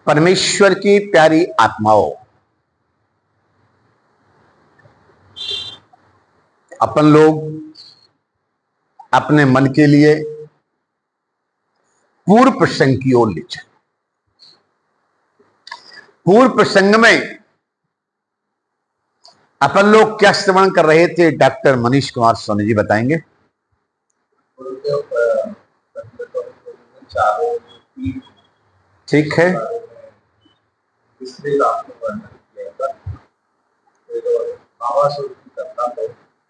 परमेश्वर की प्यारी आत्माओं, अपन लोग अपने मन के लिए पूर्व प्रसंग की ओर ले चले। पूर्व प्रसंग में अपन लोग क्या श्रवण कर रहे थे, डॉक्टर मनीष कुमार सोनी जी बताएंगे। ठीक है,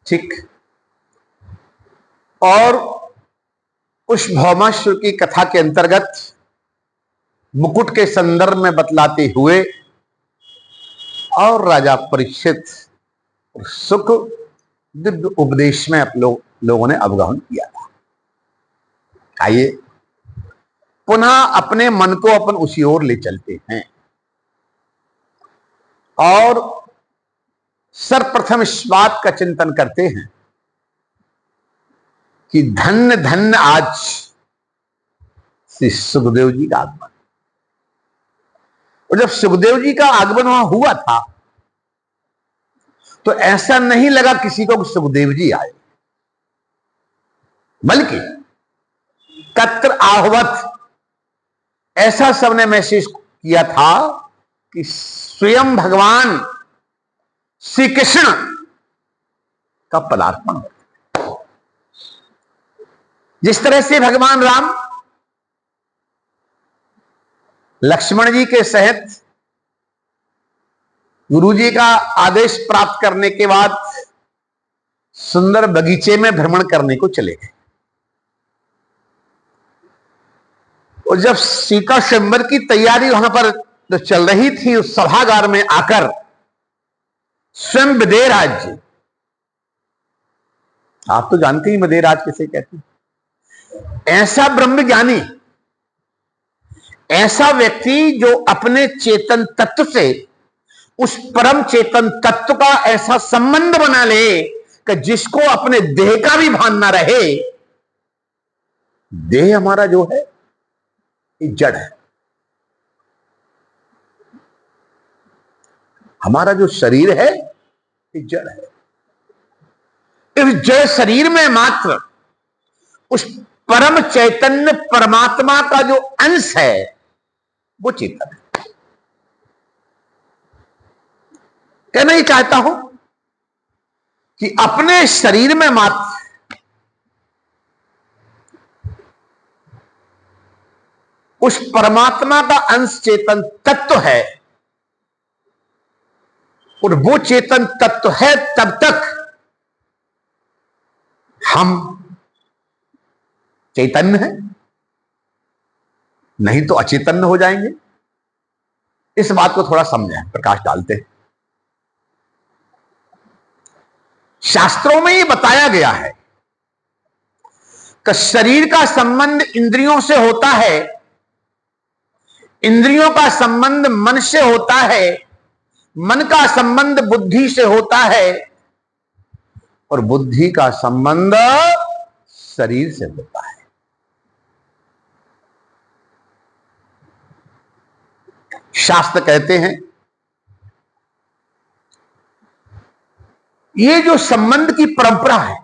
ठीक। और उस भौमासुर की कथा के अंतर्गत मुकुट के संदर्भ में बतलाते हुए और राजा परीक्षित सुख दिव्य उपदेश में आप लोगों ने अवगाहन किया था। आइए पुनः अपने मन को अपन उसी ओर ले चलते हैं और सर्वप्रथम इस बात का चिंतन करते हैं कि धन्य धन्य आज श्री सुखदेव जी का आगमन। और जब सुखदेव जी का आगमन वहां हुआ था तो ऐसा नहीं लगा किसी को कि सुखदेव जी आए, बल्कि तत्र आहवत ऐसा सबने महसूस किया था कि स्वयं भगवान श्री कृष्ण का पदार्पण हो। जिस तरह से भगवान राम लक्ष्मण जी के सहित गुरु जी का आदेश प्राप्त करने के बाद सुंदर बगीचे में भ्रमण करने को चले गए, और जब सीता स्वयंवर की तैयारी वहां पर जो चल रही थी, उस सभागार में आकर स्वयं विदेहराज जी, आप तो जानते ही विदेहराज किसे कहते हैं, ऐसा ब्रह्म ज्ञानी, ऐसा व्यक्ति जो अपने चेतन तत्व से उस परम चेतन तत्व का ऐसा संबंध बना ले कि जिसको अपने देह का भी भान ना रहे। देह हमारा जो है ये जड़ है, हमारा जो शरीर है ये जड़ है। इस जड़ शरीर में मात्र उस परम चैतन्य परमात्मा का जो अंश है वो चेतन है। कहना ही चाहता हूं कि अपने शरीर में मात्र उस परमात्मा का अंश चेतन तत्व है, और वो चेतन तत्व है तब तक हम चैतन्य है, नहीं तो अचैतन्य हो जाएंगे। इस बात को थोड़ा समझें, प्रकाश डालते हैं। शास्त्रों में ये बताया गया है कि शरीर का संबंध इंद्रियों से होता है, इंद्रियों का संबंध मन से होता है, मन का संबंध बुद्धि से होता है, और बुद्धि का संबंध शरीर से होता है। शास्त्र कहते हैं ये जो संबंध की परंपरा है,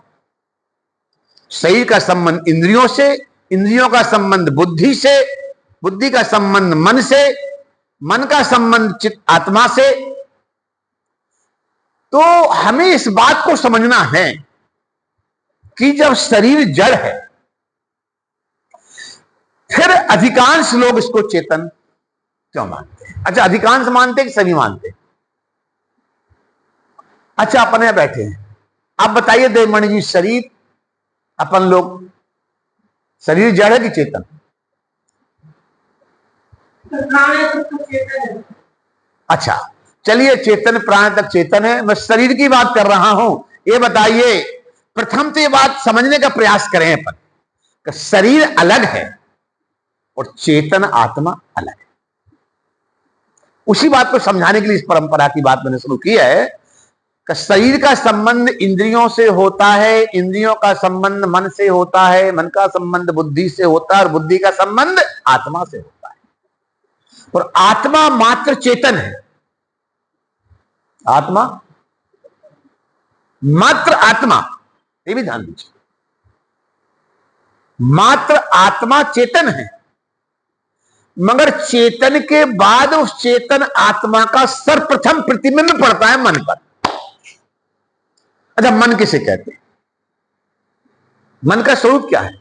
शरीर का संबंध इंद्रियों से, इंद्रियों का संबंध बुद्धि से, बुद्धि का संबंध मन से, मन का संबंध चित्त आत्मा से, तो हमें इस बात को समझना है कि जब शरीर जड़ है, फिर अधिकांश लोग इसको चेतन क्यों मानते हैं? अच्छा, अधिकांश मानते हैं कि सभी मानते हैं? अच्छा, अपन यहां बैठे हैं, आप बताइए देवमणि जी, शरीर अपन लोग, शरीर जड़ है कि चेतन? अच्छा चलिए, चेतन प्राण तक चेतन है, मैं शरीर की बात कर रहा हूं। ये बताइए, प्रथम तो ये बात समझने का प्रयास करें अपन कि शरीर अलग है और चेतन आत्मा अलग है। उसी बात को समझाने के लिए इस परंपरा की बात मैंने शुरू की है कि शरीर का संबंध इंद्रियों से होता है, इंद्रियों का संबंध मन से होता है, मन का संबंध बुद्धि से होता है, और बुद्धि का संबंध आत्मा से होता है। और आत्मा मात्र चेतन है। आत्मा मात्र आत्मा, ये भी ध्यान दीजिए, मात्र आत्मा चेतन है, मगर चेतन के बाद उस चेतन आत्मा का सर्वप्रथम प्रतिबिंब पड़ता है मन पर। अच्छा, मन किसे कहते हैं? मन का स्वरूप क्या है?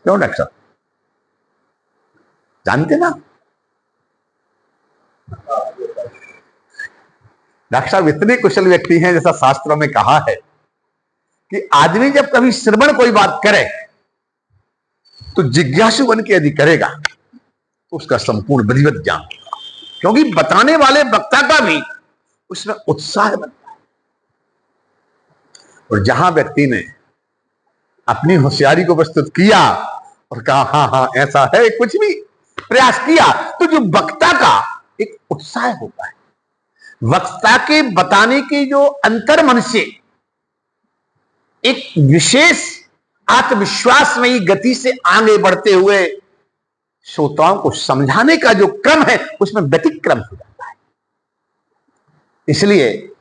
क्यों डॉक्टर साहब, जानते ना? डॉक्टर साहब इतने कुशल व्यक्ति हैं, जैसा शास्त्रों में कहा है कि आदमी जब कभी श्रवण कोई बात करे तो जिज्ञासु बन के यदि करेगा तो उसका संपूर्ण विधिवत ज्ञान होगा, क्योंकि बताने वाले वक्ता का भी उसमें उत्साह बनता है। और जहां व्यक्ति ने अपनी होशियारी को प्रस्तुत किया और कहा हाँ हाँ ऐसा है, कुछ भी प्रयास किया, तो जो वक्ता का एक उत्साह होता है, वक्ता के बताने की जो अंतर मन से एक विशेष आत्मविश्वासमयी गति से आगे बढ़ते हुए श्रोताओं को समझाने का जो क्रम है उसमें व्यतिक्रम हो जाता है। इसलिए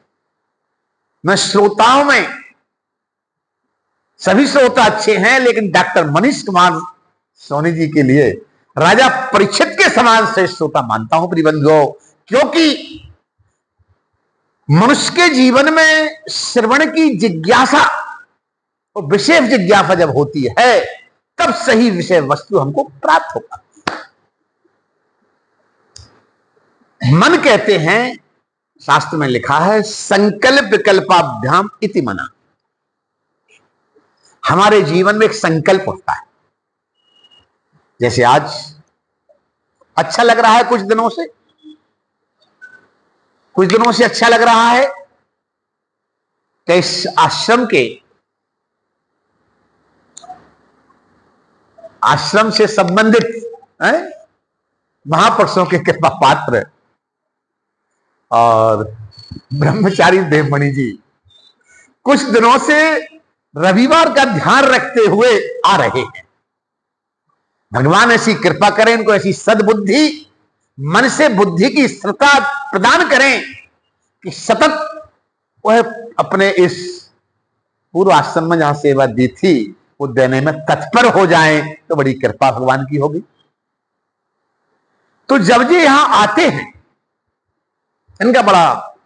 मैं श्रोताओं में, सभी श्रोता अच्छे हैं, लेकिन डॉक्टर मनीष कुमार सोनी जी के लिए राजा परीक्षित के समान से श्रोता मानता हूं प्रियबंधुओं, क्योंकि मनुष्य के जीवन में श्रवण की जिज्ञासा और विशेष जिज्ञासा जब होती है तब सही विषय वस्तु हमको प्राप्त होगा। मन कहते हैं, शास्त्र में लिखा है, संकल्प विकल्पाभ्याम इति मना। हमारे जीवन में एक संकल्प होता है। जैसे आज अच्छा लग रहा है, कुछ दिनों से अच्छा लग रहा है, तो इस आश्रम से संबंधित महापुरुषों के कृपा पात्र और ब्रह्मचारी देवमणि जी कुछ दिनों से रविवार का ध्यान रखते हुए आ रहे हैं। भगवान ऐसी कृपा करें, इनको ऐसी सद्बुद्धि, मन से बुद्धि की स्थिरता प्रदान करें कि सतत वह अपने इस पूर्व आश्रम में जहां सेवा दी थी वो देने में तत्पर हो जाएं, तो बड़ी कृपा भगवान की होगी। तो जब ये यहां आते हैं, इनका बड़ा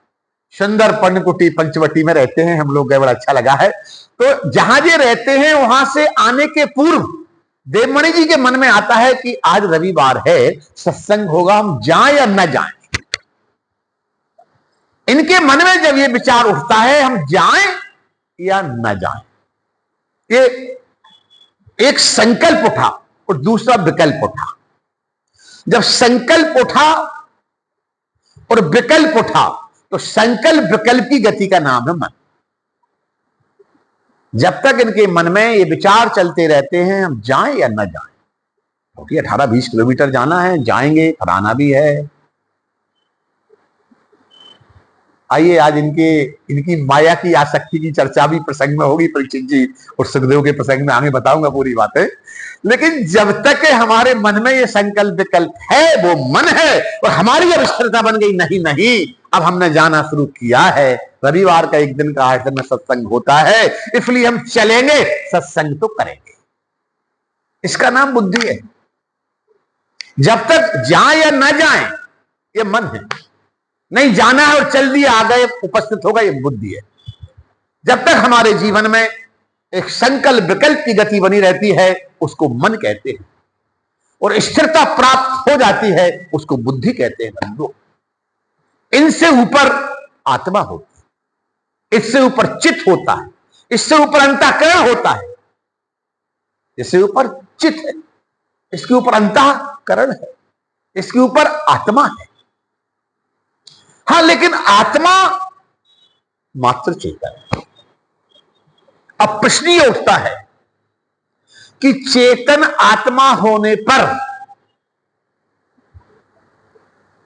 सुंदर पर्णकुटी पंचवटी में रहते हैं, हम लोग गए, बड़ा अच्छा लगा है। तो जहां ये रहते हैं वहां से आने के पूर्व देवमणि जी के मन में आता है कि आज रविवार है, सत्संग होगा, हम जाएं या न जाएं। इनके मन में जब ये विचार उठता है हम जाएं या न जाएं, ये एक संकल्प उठा और दूसरा विकल्प उठा। जब संकल्प उठा और विकल्प उठा तो संकल्प विकल्प की गति का नाम है मन। जब तक इनके मन में ये विचार चलते रहते हैं हम जाएं या न जाएं, क्योंकि 18-20 किलोमीटर जाना है, जाएंगे, फराना भी है। आइए आज इनकी माया की आसक्ति की चर्चा भी प्रसंग में होगी, परीक्षित जी और सुखदेव के प्रसंग में आगे बताऊंगा पूरी बातें। लेकिन जब तक हमारे मन में ये संकल्प विकल्प है, वो मन है, और हमारी अब स्थिरता बन गई नहीं, अब हमने जाना शुरू किया है, रविवार का एक दिन का आश्रम में सत्संग होता है, इसलिए हम चलेंगे, सत्संग तो करेंगे। इसका नाम बुद्धि है। जब तक जाए या न जाए ये मन है, नहीं जाना है और चल दिया, आ गए, उपस्थित होगा, ये बुद्धि है। जब तक हमारे जीवन में एक संकल्प विकल्प की गति बनी रहती है उसको मन कहते हैं, और स्थिरता प्राप्त हो जाती है उसको बुद्धि कहते हैं। बंधु, इनसे ऊपर आत्मा होती है, इससे ऊपर चित्त होता है, इससे ऊपर अंतःकरण होता है, इससे ऊपर चित्त है, इसके ऊपर अंतःकरण है, इसके ऊपर आत्मा है। हाँ, लेकिन आत्मा मात्र चेतन है। अब प्रश्न ये उठता है कि चेतन आत्मा होने पर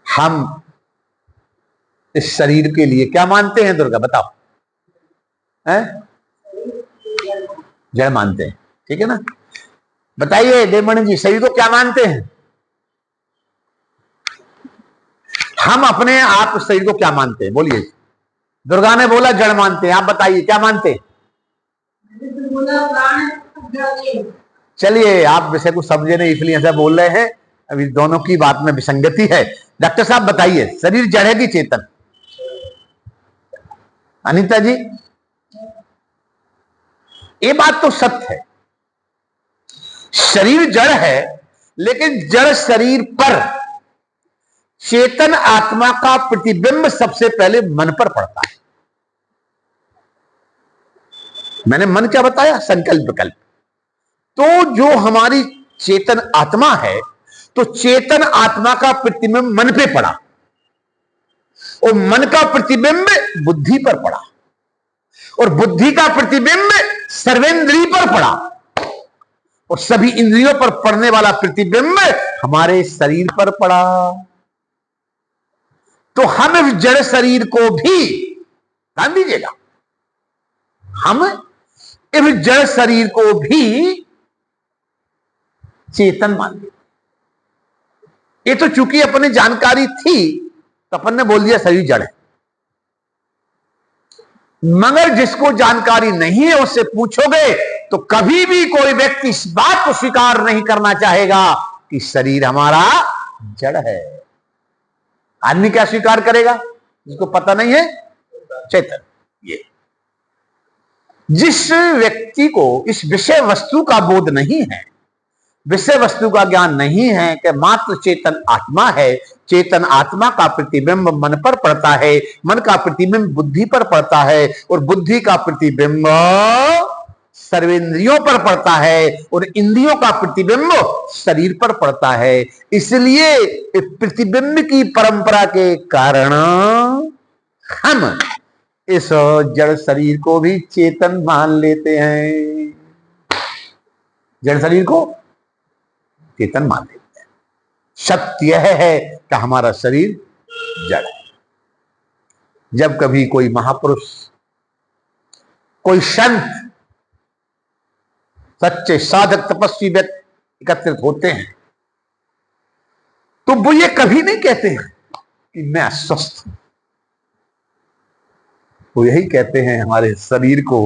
हम इस शरीर के लिए क्या मानते हैं? दुर्गा बताओ, हैं? जड़ मानते हैं, ठीक है ना? बताइए देवमणि जी, शरीर को क्या मानते हैं? हम अपने आप शरीर को क्या मानते हैं? बोलिए। दुर्गा ने बोला जड़ मानते हैं, आप बताइए क्या मानते हैं? चलिए, आप विषय को समझे नहीं इसलिए ऐसा बोल रहे हैं। अभी दोनों की बात में विसंगति है। डॉक्टर साहब बताइए, शरीर जड़ है कि चेतन? अनीता जी, ये बात तो सत्य है, शरीर जड़ है, लेकिन जड़ शरीर पर चेतन आत्मा का प्रतिबिंब सबसे पहले मन पर पड़ता है। मैंने मन क्या बताया? संकल्प विकल्प। तो जो हमारी चेतन आत्मा है, तो चेतन आत्मा का प्रतिबिंब मन पे पड़ा और मन का प्रतिबिंब बुद्धि पर पड़ा और बुद्धि का प्रतिबिंब सर्वेंद्रिय पर पड़ा और सभी इंद्रियों पर पड़ने वाला प्रतिबिंब हमारे शरीर पर पड़ा। तो हम इस जड़ शरीर को भी, ध्यान दीजिएगा, हम इस जड़ शरीर को भी चेतन मान लिया। ये तो चूंकि अपने जानकारी थी तो अपन ने बोल दिया शरीर जड़ है, मगर जिसको जानकारी नहीं है उससे पूछोगे तो कभी भी कोई व्यक्ति इस बात को स्वीकार नहीं करना चाहेगा कि शरीर हमारा जड़ है। आदमी क्या स्वीकार करेगा? जिसको पता नहीं है चेतन। ये जिस व्यक्ति को इस विषय वस्तु का बोध नहीं है, विषय वस्तु का ज्ञान नहीं है कि मात्र चेतन आत्मा है, चेतन आत्मा का प्रतिबिंब मन पर पड़ता है, मन का प्रतिबिंब बुद्धि पर पड़ता है और बुद्धि का प्रतिबिंब सर्वेंद्रियों पर पड़ता है और इंद्रियों का प्रतिबिंब शरीर पर पड़ता है। इसलिए प्रतिबिंब की परंपरा के कारण हम इस जड़ शरीर को भी चेतन मान लेते हैं। जड़ शरीर को चेतन मान लेते हैं। सत्य यह है कि हमारा शरीर जड़ है। जब कभी कोई महापुरुष, कोई संत, सच्चे साधक तपस्वी व्यक्ति एकत्रित होते हैं तो वो ये कभी नहीं कहते हैं कि मैं अस्वस्थ हूं। वो यही कहते हैं हमारे शरीर को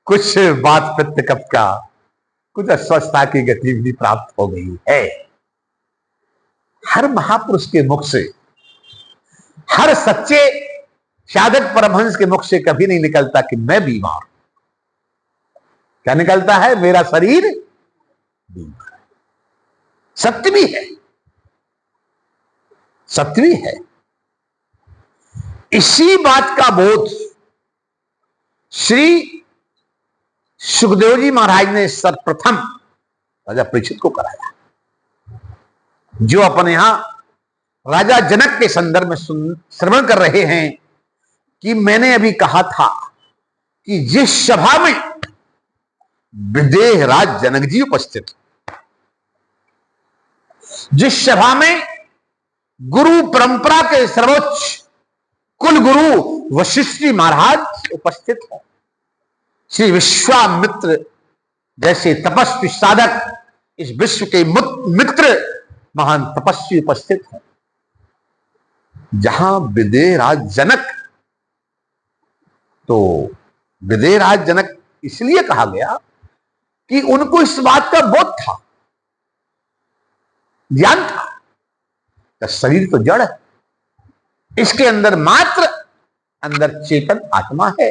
कुछ बात पित्त कफ का, कुछ अस्वस्थता की गतिविधि प्राप्त हो गई है। हर महापुरुष के मुख से, हर सच्चे साधक परमहंस के मुख से कभी नहीं निकलता कि मैं बीमार हूं। क्या निकलता है? मेरा शरीर बीमार है। सत्य भी है, सत्य भी है। इसी बात का बोध श्री सुखदेव जी महाराज ने सर्वप्रथम राजा परीक्षित को कराया, जो अपने यहां राजा जनक के संदर्भ में श्रवण कर रहे हैं कि मैंने अभी कहा था कि जिस सभा में विदेह राज जनक जी उपस्थित, जिस सभा में गुरु परंपरा के सर्वोच्च कुल गुरु वशिष्ठ जी महाराज उपस्थित हैं, श्री विश्वामित्र जैसे तपस्वी साधक, इस विश्व के मित्र महान तपस्वी उपस्थित हैं, जहां विदेह राज जनक, तो विदेह राज जनक इसलिए कहा गया कि उनको इस बात का बोध था, ज्ञान था कि शरीर तो जड़ है, इसके अंदर मात्र अंदर चेतन आत्मा है।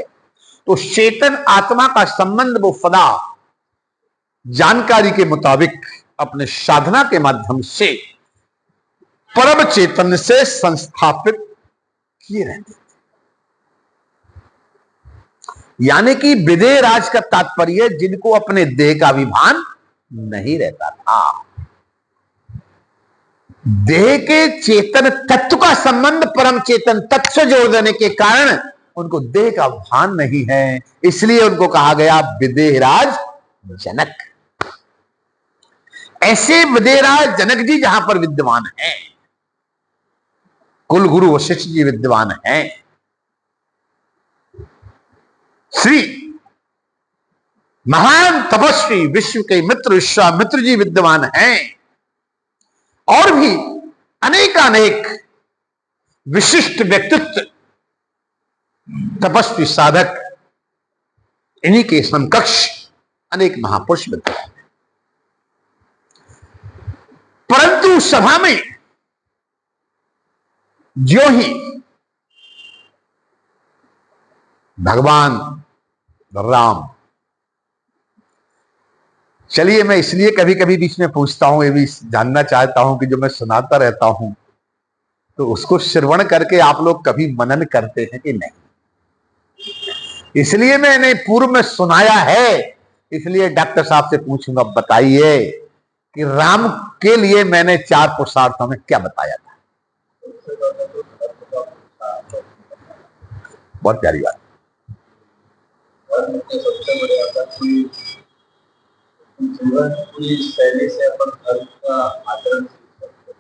तो चेतन आत्मा का संबंध वो सदा जानकारी के मुताबिक अपने साधना के माध्यम से परम चेतन से संस्थापित किए रहते थे। यानी कि विदेह राज का तात्पर्य जिनको अपने देह का अभिमान नहीं रहता था, देह के चेतन तत्व का संबंध परम चेतन तत्व से जोड़ देने के कारण उनको देह का भान नहीं है, इसलिए उनको कहा गया विदेहराज जनक। ऐसे विदेहराज जनक जी जहां पर विद्यमान हैं, कुल गुरु वशिष्ठ जी विद्यमान हैं, श्री महान तपस्वी विश्व के मित्र विश्वामित्र जी विद्यमान हैं, और भी अनेकानेक विशिष्ट व्यक्तित्व तपस्वी साधक, इन्हीं के समकक्ष अनेक महापुरुष विद्यमान हैं। परंतु सभा में ज्यों ही भगवान राम, चलिए मैं इसलिए कभी कभी बीच में पूछता हूं, ये भी जानना चाहता हूं कि जो मैं सुनाता रहता हूं तो उसको श्रवण करके आप लोग कभी मनन करते हैं कि नहीं? इसलिए मैंने पूर्व में सुनाया है, इसलिए डॉक्टर साहब से पूछूंगा, बताइए कि राम के लिए मैंने 4 पुरुषार्थों में क्या बताया था? बहुत प्यारी बात। सबसे बड़ी आता कि जीवन पूरी शैली से अपन धर्म का आचरण सीख सकते हैं,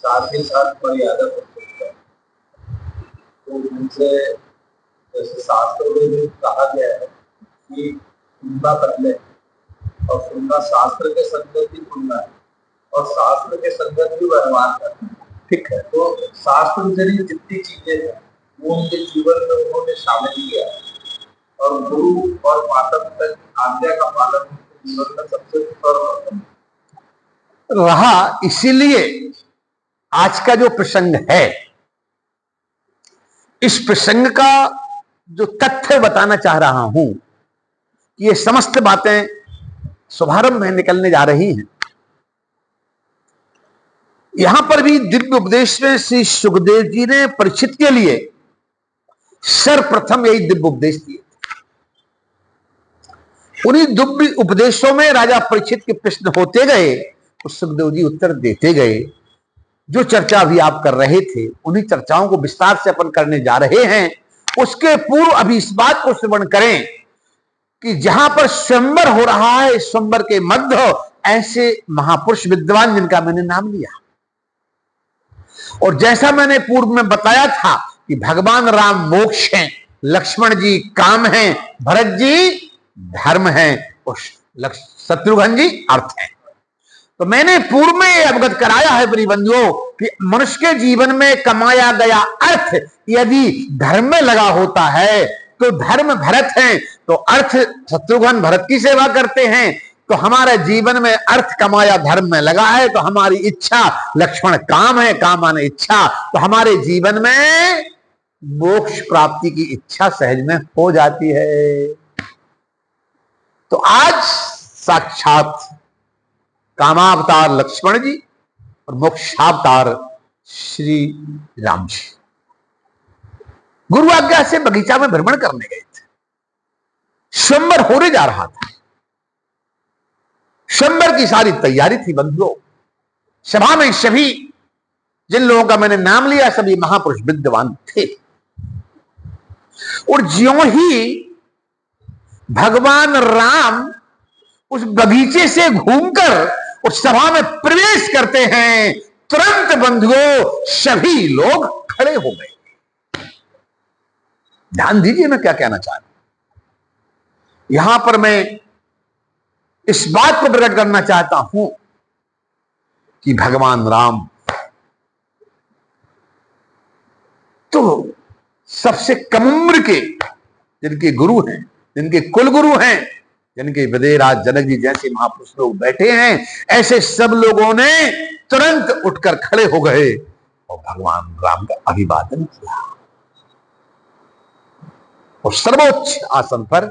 साथ ही साथ मर्यादा कर सकते हैं। तो उनसे जैसे शास्त्र में भी कहा गया है कि सुनना पहले, और सुनना शास्त्र के संगत ही सुनना है, और शास्त्र के संगत भी व्यवहार करना है। ठीक है। तो शास्त्र जरिए जितनी चीजें हैं वो उनके जीवन में उन्होंने शामिल किया है, और गुरु और माता पिता की आज्ञा का पालन जीवन में सबसे रहा। इसीलिए आज का जो प्रसंग है, इस प्रसंग का जो तथ्य बताना चाह रहा हूं, ये समस्त बातें शुभारंभ में निकलने जा रही हैं। यहां पर भी दिव्य उपदेश में श्री सुखदेव जी ने परीक्षित के लिए सर्वप्रथम यही दिव्य उपदेश दिए। उन्हीं दिव्य उपदेशों में राजा परीक्षित के प्रश्न होते गए, तो सुखदेव जी उत्तर देते गए। जो चर्चा अभी आप कर रहे थे, उन्हीं चर्चाओं को विस्तार से अपन करने जा रहे हैं। उसके पूर्व अभी इस बात को श्रवण करें कि जहां पर स्वयंवर हो रहा है, स्वयंवर के मध्य ऐसे महापुरुष विद्वान जिनका मैंने नाम लिया, और जैसा मैंने पूर्व में बताया था कि भगवान राम मोक्ष हैं, लक्ष्मण जी काम हैं, भरत जी धर्म हैं, और शत्रुघ्न जी अर्थ हैं। तो मैंने पूर्व में अवगत कराया है प्रिय बंधुओं कि मनुष्य के जीवन में कमाया गया अर्थ यदि धर्म में लगा होता है तो धर्म भरत हैं, तो अर्थ शत्रुघ्न भरत की सेवा करते हैं। तो हमारे जीवन में अर्थ कमाया धर्म में लगा है, तो हमारी इच्छा लक्ष्मण काम है, काम माने इच्छा, तो हमारे जीवन में मोक्ष प्राप्ति की इच्छा सहज में हो जाती है। तो आज साक्षात कामावतार लक्ष्मण जी और मोक्षावतार श्री राम जी गुरु आज्ञा से बगीचा में भ्रमण करने गए थे। स्वयंवर होने जा रहा था, स्वयंवर की सारी तैयारी थी बंधुओं। सभा में सभी जिन लोगों का मैंने नाम लिया, सभी महापुरुष विद्वान थे। और ज्यों ही भगवान राम उस बगीचे से घूमकर उस सभा में प्रवेश करते हैं, तुरंत बंधुओं सभी लोग खड़े हो गए। ध्यान दीजिए मैं क्या कहना चाह रहा हूं। यहां पर मैं इस बात को प्रकट करना चाहता हूं कि भगवान राम तो सबसे कम उम्र के जिनके गुरु हैं, जिनके कुल गुरु हैं, जिनके विदेराज जनक जी जैसे महापुरुष लोग बैठे हैं, ऐसे सब लोगों ने तुरंत उठकर खड़े हो गए और भगवान राम का अभिवादन किया और सर्वोच्च आसन पर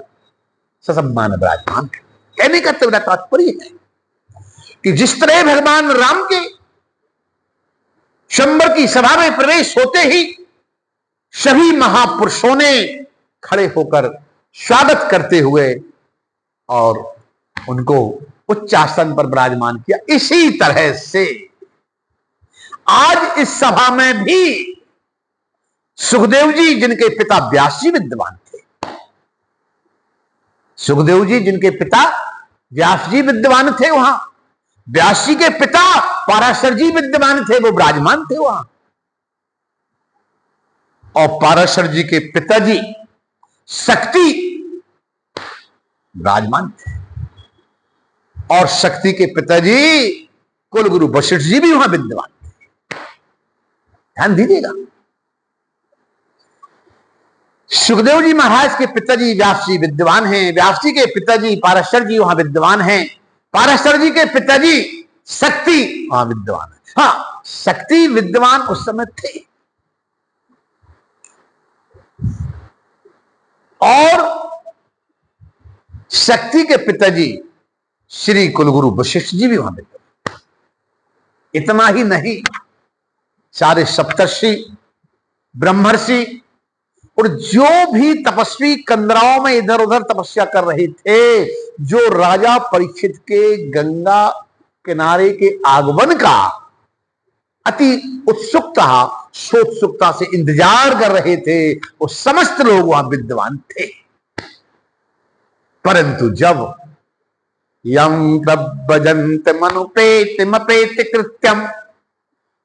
ससम्मान विराजमान। कहने का तो तात्पर्य है कि जिस तरह भगवान राम के स्वयंवर की सभा में प्रवेश होते ही सभी महापुरुषों ने खड़े होकर स्वागत करते हुए और उनको उच्च आसन पर विराजमान किया, इसी तरह से आज इस सभा में भी सुखदेव जी जिनके पिता व्यास जी विद्वान थे, सुखदेव जी जिनके पिता व्यास जी विद्वान थे, वहां व्यास जी के पिता पाराशर जी विद्वान थे, वो विराजमान थे वहां। और पाराशर जी के पिताजी शक्ति विराजमान थे। और शक्ति के पिताजी कुलगुरु वशिष्ठ जी भी वहां विद्यमान थे। ध्यान दीजिएगा, सुखदेव जी महाराज के पिताजी व्यास जी विद्वान हैं, व्यास जी के पिताजी पाराशर जी वहां विद्वान हैं, पाराशर जी के पिताजी शक्ति वहां विद्वान है। हाँ, शक्ति विद्वान उस समय थे। और शक्ति के पिताजी श्री कुलगुरु वशिष्ठ जी भी वहां विद्वान। इतना ही नहीं, सारे सप्तर्षि, ब्रह्मर्षि और जो भी तपस्वी कंदराओं में इधर उधर तपस्या कर रहे थे, जो राजा परीक्षित के गंगा किनारे के आगमन का अति उत्सुकता सोत्सुकता से इंतजार कर रहे थे, वो समस्त लोग वहां विद्वान थे। परंतु जब यं प्रव्रजन्त मनुपेत मपेत कृत्यम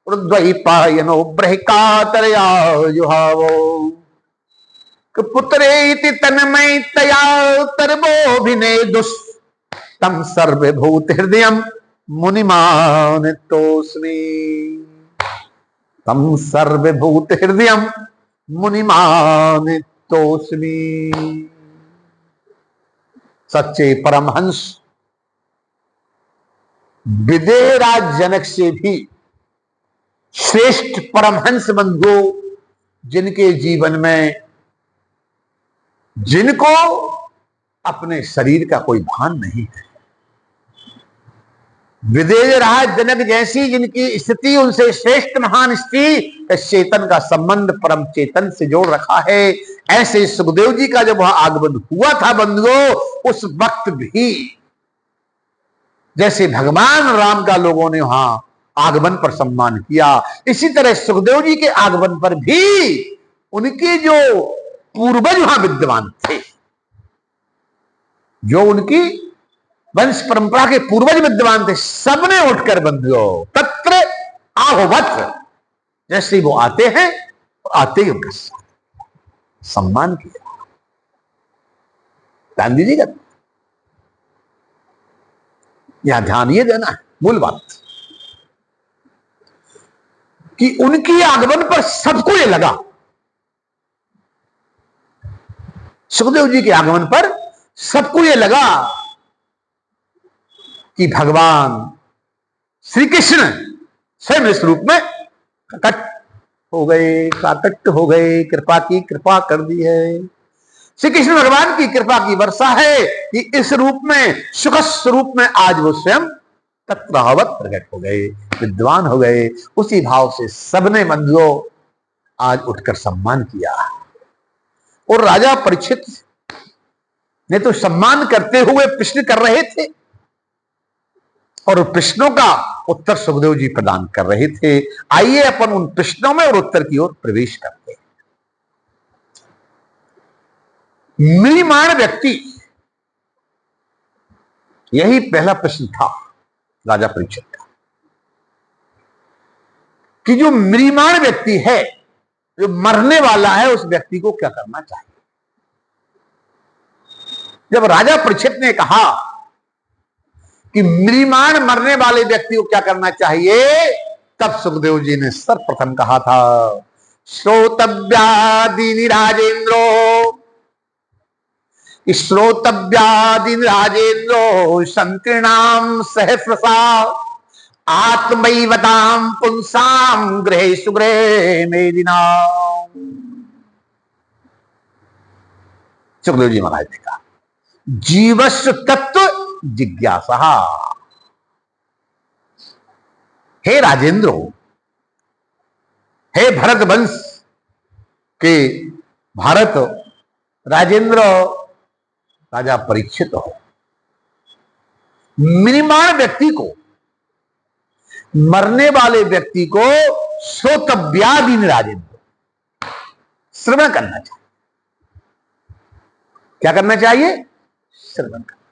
रुद्वैपायनो ब्रह्कातरया जुहावो पुत्रेति तन्मयतया तरबोभिनेदुस् तम सर्वभूत हृदयं मुनिमानितोऽस्मि। तम सर्वभूत हृदयं मुनिमानितोऽस्मि। सच्चे परमहंस विदेहराज जनक से भी श्रेष्ठ परमहंस बंधु, जिनके जीवन में, जिनको अपने शरीर का कोई भान नहीं है, विदेहराज जनक जैसी जिनकी स्थिति, उनसे श्रेष्ठ महान स्थिति, चेतन का संबंध परम चेतन से जोड़ रखा है। ऐसे सुखदेव जी का जब वह आगमन हुआ था बंधुओं, उस वक्त भी जैसे भगवान राम का लोगों ने वहां आगमन पर सम्मान किया, इसी तरह सुखदेव जी के आगमन पर भी उनके जो पूर्वज वहां विद्यमान थे, जो उनकी वंश परंपरा के पूर्वज विद्यमान थे, सबने उठकर बंधुओं तत्र आहोवत, जैसे वो आते हैं आते ही उनका सम्मान किया। ध्यान दीजिएगा, यहां ध्यान ये देना है मूल बात, कि उनके आगमन पर सबको ये लगा, सुखदेव जी के आगमन पर सबको ये लगा कि भगवान श्री कृष्ण स्वयं इस रूप में प्रकट हो गए, काकट हो गए, कृपा की कृपा कर दी है। श्री कृष्ण भगवान की कृपा की वर्षा है कि इस रूप में, सुख स्वरूप में आज वो स्वयं तत्प्रभावत प्रकट हो गए, विद्वान हो गए। उसी भाव से सबने बंधुओं आज उठकर सम्मान किया। और राजा परीक्षित ने तो सम्मान करते हुए प्रश्न कर रहे थे, और प्रश्नों का उत्तर सुखदेव जी प्रदान कर रहे थे। आइए अपन उन प्रश्नों में और उत्तर की ओर प्रवेश करते हैं। म्रियमाण व्यक्ति, यही पहला प्रश्न था राजा परीक्षित का, कि जो म्रियमाण व्यक्ति है, जो मरने वाला है, उस व्यक्ति को क्या करना चाहिए। जब राजा परीक्षित ने कहा कि म्रियमाण मरने वाले व्यक्ति को क्या करना चाहिए, तब सुखदेव जी ने सर्वप्रथम कहा था, श्रोतव्यादि राजेंद्रो, श्रोतव्यादि राजेंद्रो संकीर्णाम सहस्रसा आत्मैवताम पुंसाम गृहे सुगृहे मेदिनाम। सुखदेव जी महाराज ने कहा, जीवस्व तत्व जिज्ञासा। हे राजेंद्र, हे भरत वंश के भारत राजेंद्र राजा परीक्षित हो, म्रियमाण व्यक्ति को, मरने वाले व्यक्ति को श्रोतव्यादि राजेंद्र श्रवण करना चाहिए। क्या करना चाहिए? श्रवण करना।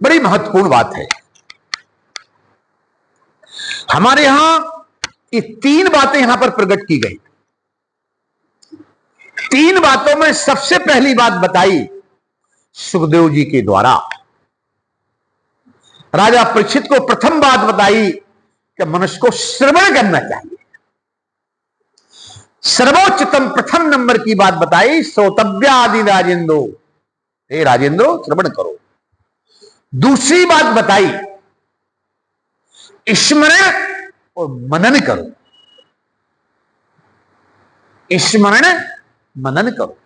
बड़ी महत्वपूर्ण बात है। हमारे यहां ये तीन बातें यहां पर प्रकट की गई। तीन बातों में सबसे पहली बात बताई सुखदेव जी के द्वारा राजा परीक्षित को प्रथम बात बताई कि मनुष्य को श्रवण करना चाहिए। सर्वोच्चतम प्रथम नंबर की बात बताई, श्रोतव्य आदि राजेंद्रो, हे राजेंद्रो श्रवण करो। दूसरी बात बताई, स्मरण और मनन करो, स्मरण मनन करो।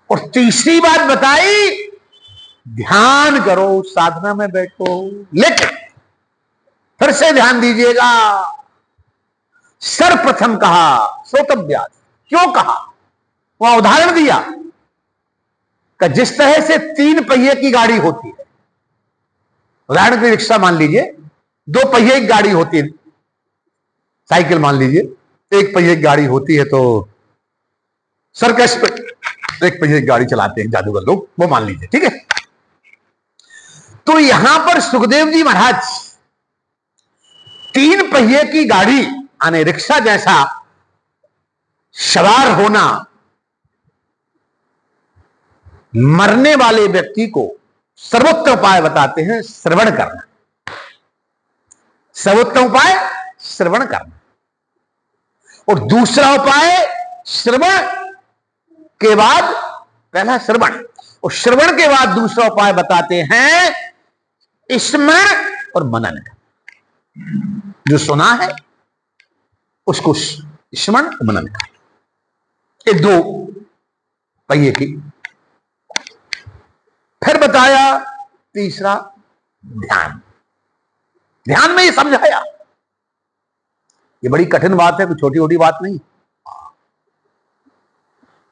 और तीसरी बात बताई, ध्यान करो, साधना में बैठो। लेकिन फिर से ध्यान दीजिएगा, सर्वप्रथम कहा श्रोतव्याद। क्यों कहा? वहां उदाहरण दिया कि जिस तरह से 3 पहिए की गाड़ी होती है, उदाहरण की रिक्शा मान लीजिए, 2 पहिए की गाड़ी होती है, साइकिल मान लीजिए, 1 पहिए की गाड़ी होती है, तो सर्कस पे 1 पहिए की गाड़ी चलाते हैं जादूगर लोग, वो मान लीजिए, ठीक है। तो यहां पर सुखदेव जी महाराज 3 पहिए की गाड़ी यानी रिक्शा जैसा सवार होना मरने वाले व्यक्ति को सर्वोत्तम उपाय बताते हैं, श्रवण करना। सर्वोत्तम उपाय श्रवण करना। और दूसरा उपाय श्रवण के बाद, पहला श्रवण और श्रवण के बाद दूसरा उपाय बताते हैं स्मरण और मनन। जो सुना है उसको स्मरण और मनन कर। ये 2 पहिए की। फिर बताया तीसरा ध्यान। ध्यान में ये समझाया, ये बड़ी कठिन बात है, कोई छोटी छोटी बात नहीं।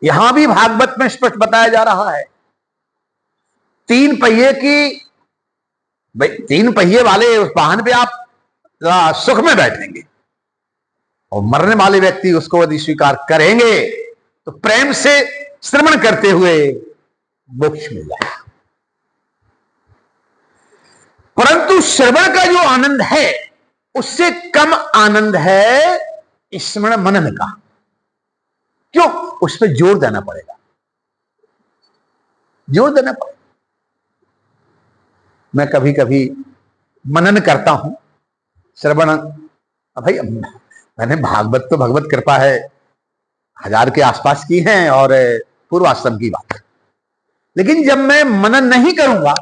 यहां भी भागवत में स्पष्ट बताया जा रहा है, 3 पहिए की, 3 पहिए वाले उस वाहन पे आप सुख में बैठेंगे और मरने वाले व्यक्ति उसको यदि स्वीकार करेंगे तो प्रेम से श्रवण करते हुए मोक्ष मिल जाएगा। परंतु श्रवण का जो आनंद है उससे कम आनंद है स्मरण मनन का। क्यों? उस पर जोर देना पड़ेगा, जोर देना पड़ेगा। मैं कभी कभी मनन करता हूं, श्रवण, भाई मैंने भागवत तो भगवत कृपा है 1000 के आसपास की हैं और पूर्वाश्रम की बात, लेकिन जब मैं मनन नहीं करूंगा,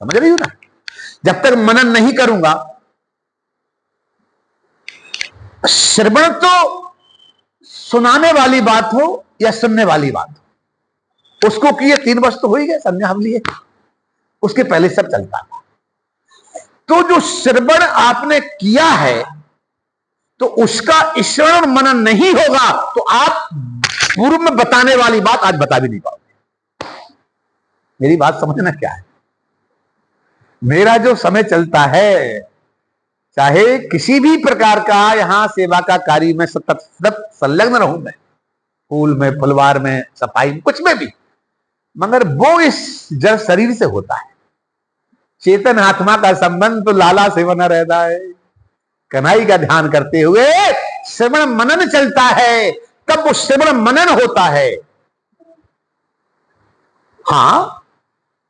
समझ रही हो ना, जब तक मनन नहीं करूंगा, श्रवण तो सुनाने वाली बात हो या सुनने वाली बात हो, उसको किए 3 वर्ष तो हो ही गए, संज्ञा हम लिए, उसके पहले सब चलता था। तो जो श्रवण आपने किया है तो उसका स्मरण मनन नहीं होगा तो आप पूर्व में बताने वाली बात आज बता भी नहीं पाओगे। मेरी बात समझना क्या है? मेरा जो समय चलता है, चाहे किसी भी प्रकार का यहां सेवा का कार्य में सतत संलग्न रहूं, मैं फूल में, फुलवार में, सफाई में, कुछ में भी, मगर वो इस जड़ शरीर से होता है। चेतन आत्मा का संबंध तो लाला से बना रहता है। कन्हई का ध्यान करते हुए श्रवण मनन चलता है, तब वो श्रवण मनन होता है। हां,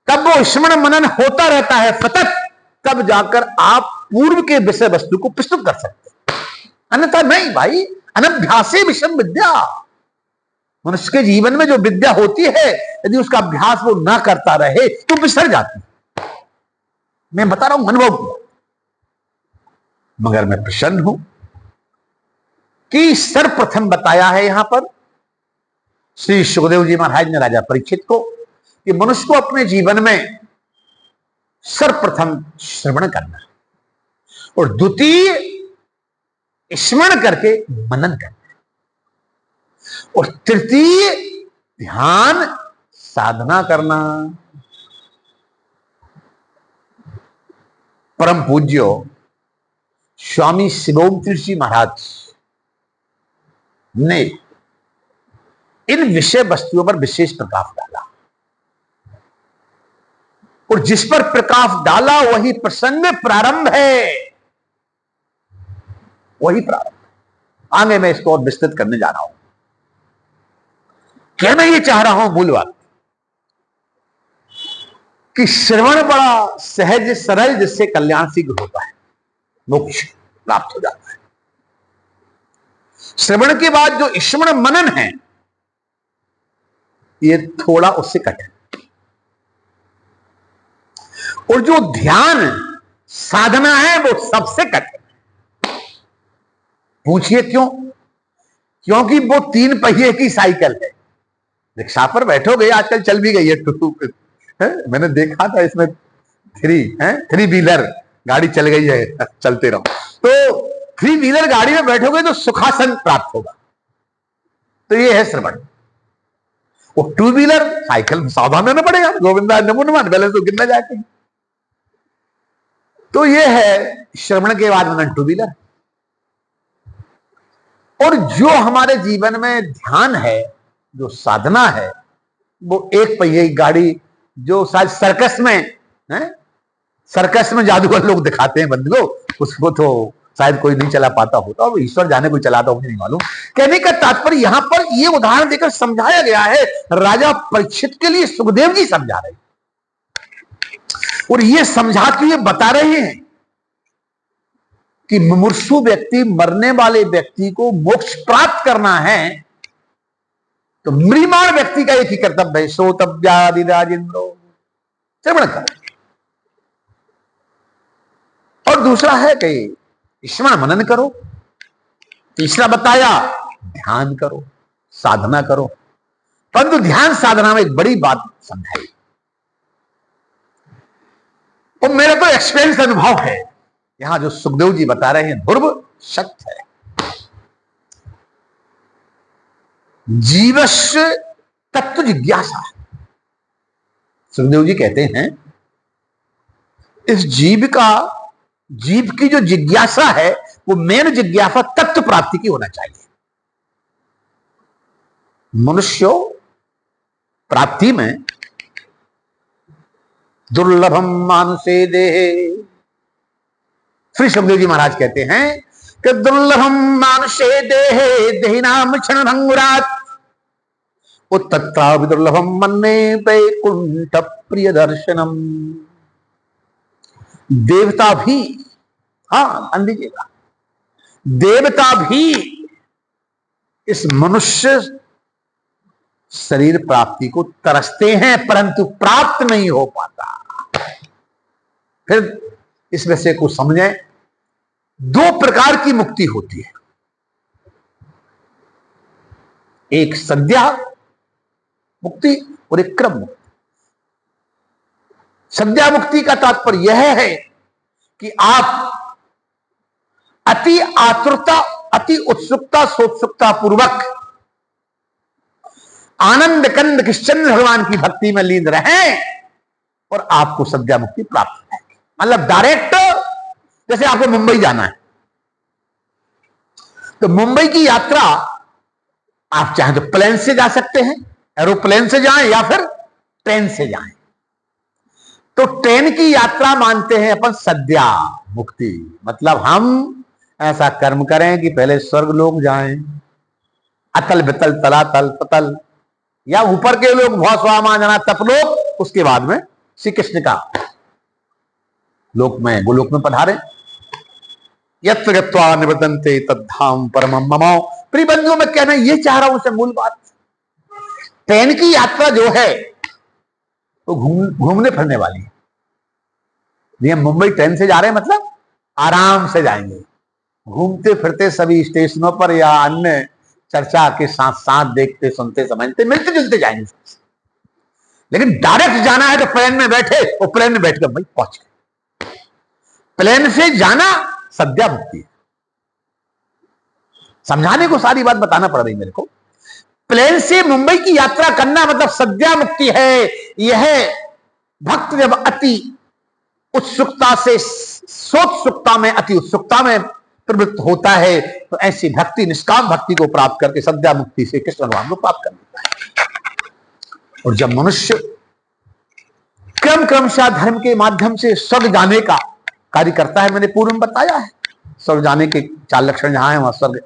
तब वो श्रवण मनन होता रहता है सतत, तब जाकर आप पूर्व के विषय वस्तु को प्रस्तुत कर सकते, अन्यथा नहीं भाई। अनभ्यासे विषम विद्या। मनुष्य के जीवन में जो विद्या होती है, यदि उसका अभ्यास वो ना करता रहे तो बिसर जाती। मैं बता रहा हूं अनुभव किया, मगर मैं प्रसन्न हूं कि सर्वप्रथम बताया है यहां पर श्री सुखदेव जी महाराज ने राजा परीक्षित को कि मनुष्य को अपने जीवन में सर्वप्रथम श्रवण करना और द्वितीय स्मरण करके मनन करना और तृतीय ध्यान साधना करना। परम पूज्य स्वामी शिवोम तीर्थ महाराज ने इन विषय वस्तुओं पर विशेष प्रकाश डाला और जिस पर प्रकाश डाला वही प्रसंग प्रारंभ है, वही प्रारंभ। आगे मैं इसको और विस्तृत करने जा रहा हूं। कहना ये चाह रहा हूं मूल बात कि श्रवण बड़ा सहज सरल, जिससे कल्याण शीघ्र होता है, मोक्ष प्राप्त हो जाता है। श्रवण के बाद जो स्मरण मनन है, ये थोड़ा उससे कठिन, और जो ध्यान साधना है वो सबसे कठिन। पूछिए क्यों? क्योंकि वो 3 पहिए की साइकिल है। रिक्शा पर बैठोगे, आजकल चल भी गई है है? मैंने देखा था इसमें 3 व्हीलर गाड़ी चल गई है, चलते रहो। तो 3 व्हीलर गाड़ी में बैठोगे तो सुखासन प्राप्त होगा। तो ये है श्रवण। वो 2 व्हीलर साइकिल सावधान रहना पड़ेगा, गोविंदा नमो नमः, बैलेंस तो गिरना जाते हैं। तो ये है श्रवण के बाद मनन 2 व्हीलर। और जो हमारे जीवन में ध्यान है, जो साधना है, वो 1 पहिए की गाड़ी, जो शायद सर्कस में है, सर्कस में जादूगर लोग दिखाते हैं बंदे लोग, उसको तो शायद कोई नहीं चला पाता होता, और ईश्वर जाने कोई चलाता, मुझे नहीं मालूम। कहने का तात्पर्य यहां पर ये उदाहरण देकर समझाया गया है, राजा परीक्षित के लिए सुखदेव जी समझा रहे हैं, और ये समझा के ये बता रहे हैं कि मुमुर्षु व्यक्ति, मरने वाले व्यक्ति को मोक्ष प्राप्त करना है, तो म्रियमाण व्यक्ति का एक ही कर्तव्य है, श्रोतव्यादि राजेंद्रो, श्रवण कर। और दूसरा है कि स्मरण मनन करो। तीसरा बताया ध्यान करो, साधना करो। परंतु ध्यान साधना में एक बड़ी बात समझाई, और मेरा तो एक्सपीरियंस अनुभव है, यहां जो सुखदेव जी बता रहे हैं ध्रुव सत्य है। जीवस्य तत्व जिज्ञासा। सुखदेव जी कहते हैं इस जीव की जो जिज्ञासा है, वो मेन जिज्ञासा तत्व प्राप्ति की होना चाहिए। मनुष्य प्राप्ति में दुर्लभम मानुषे देहे, श्री सुखदेव जी महाराज कहते हैं कि दुर्लभम मानुषे देहे देहिनाम क्षण भंगुरात उत्तत्रा विदुर्लभम मन्ने वैकुंठ प्रिय दर्शनम। देवता भी, हाँ मान लीजिएगा, देवता भी इस मनुष्य शरीर प्राप्ति को तरसते हैं, परंतु प्राप्त नहीं हो पाता। फिर इस विषय को समझें, 2 प्रकार की मुक्ति होती है, एक सद्या मुक्ति और एक क्रम मुक्ति। सद्या मुक्ति का तात्पर्य यह है कि आप अति आतुरता, अति उत्सुकता, सोत्सुकता पूर्वक आनंद कंद कृष्णचंद्र भगवान की भक्ति में लीन रहें, और आपको सद्या मुक्ति प्राप्त हो जाएगी। मतलब डायरेक्ट, जैसे आपको मुंबई जाना है, तो मुंबई की यात्रा आप चाहें तो प्लेन से जा सकते हैं, एरोप्लेन से जाएं या फिर ट्रेन से जाएं। तो ट्रेन की यात्रा मानते हैं अपन सद्या मुक्ति, मतलब हम ऐसा कर्म करें कि पहले स्वर्ग लोग जाएं, अतल बितल तलातल पतल, या ऊपर के लोग बहुत स्वामाजना तप लोग, उसके बाद में श्री कृष्ण का लोक में, गोलोक में पधारे। यत्र गत्वा निवर्तन्ते तद्धाम परमं मम। प्रिय बंधुओं, मैं कहना ये चाह रहा हूं से मूल बात, ट्रेन की यात्रा जो है वो घूमने फिरने वाली है। ये मुंबई ट्रेन से जा रहे हैं, मतलब आराम से जाएंगे, घूमते फिरते सभी स्टेशनों पर या अन्य चर्चा के साथ साथ देखते सुनते समझते मिलते जुलते जाएंगे। लेकिन डायरेक्ट जाना है तो प्लेन में बैठे, और प्लेन में बैठकर भाई पहुंच गए। प्लेन से जाना सद्या मुक्ति है। समझाने को सारी बात बताना पड़ रही मेरे को। प्लेन से मुंबई की यात्रा करना मतलब सद्या मुक्ति है। यह भक्त जब अति उत्सुकता से सोत्सुकता में, अति उत्सुकता में प्रवृत्त होता है, तो ऐसी भक्ति, निष्काम भक्ति को प्राप्त करके सद्या मुक्ति से कृष्ण भगवान को प्राप्त कर लेता है। और जब मनुष्य क्रमशः धर्म के माध्यम से स्वर्ग जाने का कार्य करता है, मैंने पूर्व में बताया है, स्वर्ग जाने के 4 लक्षण जहां है वहां स्वर्ग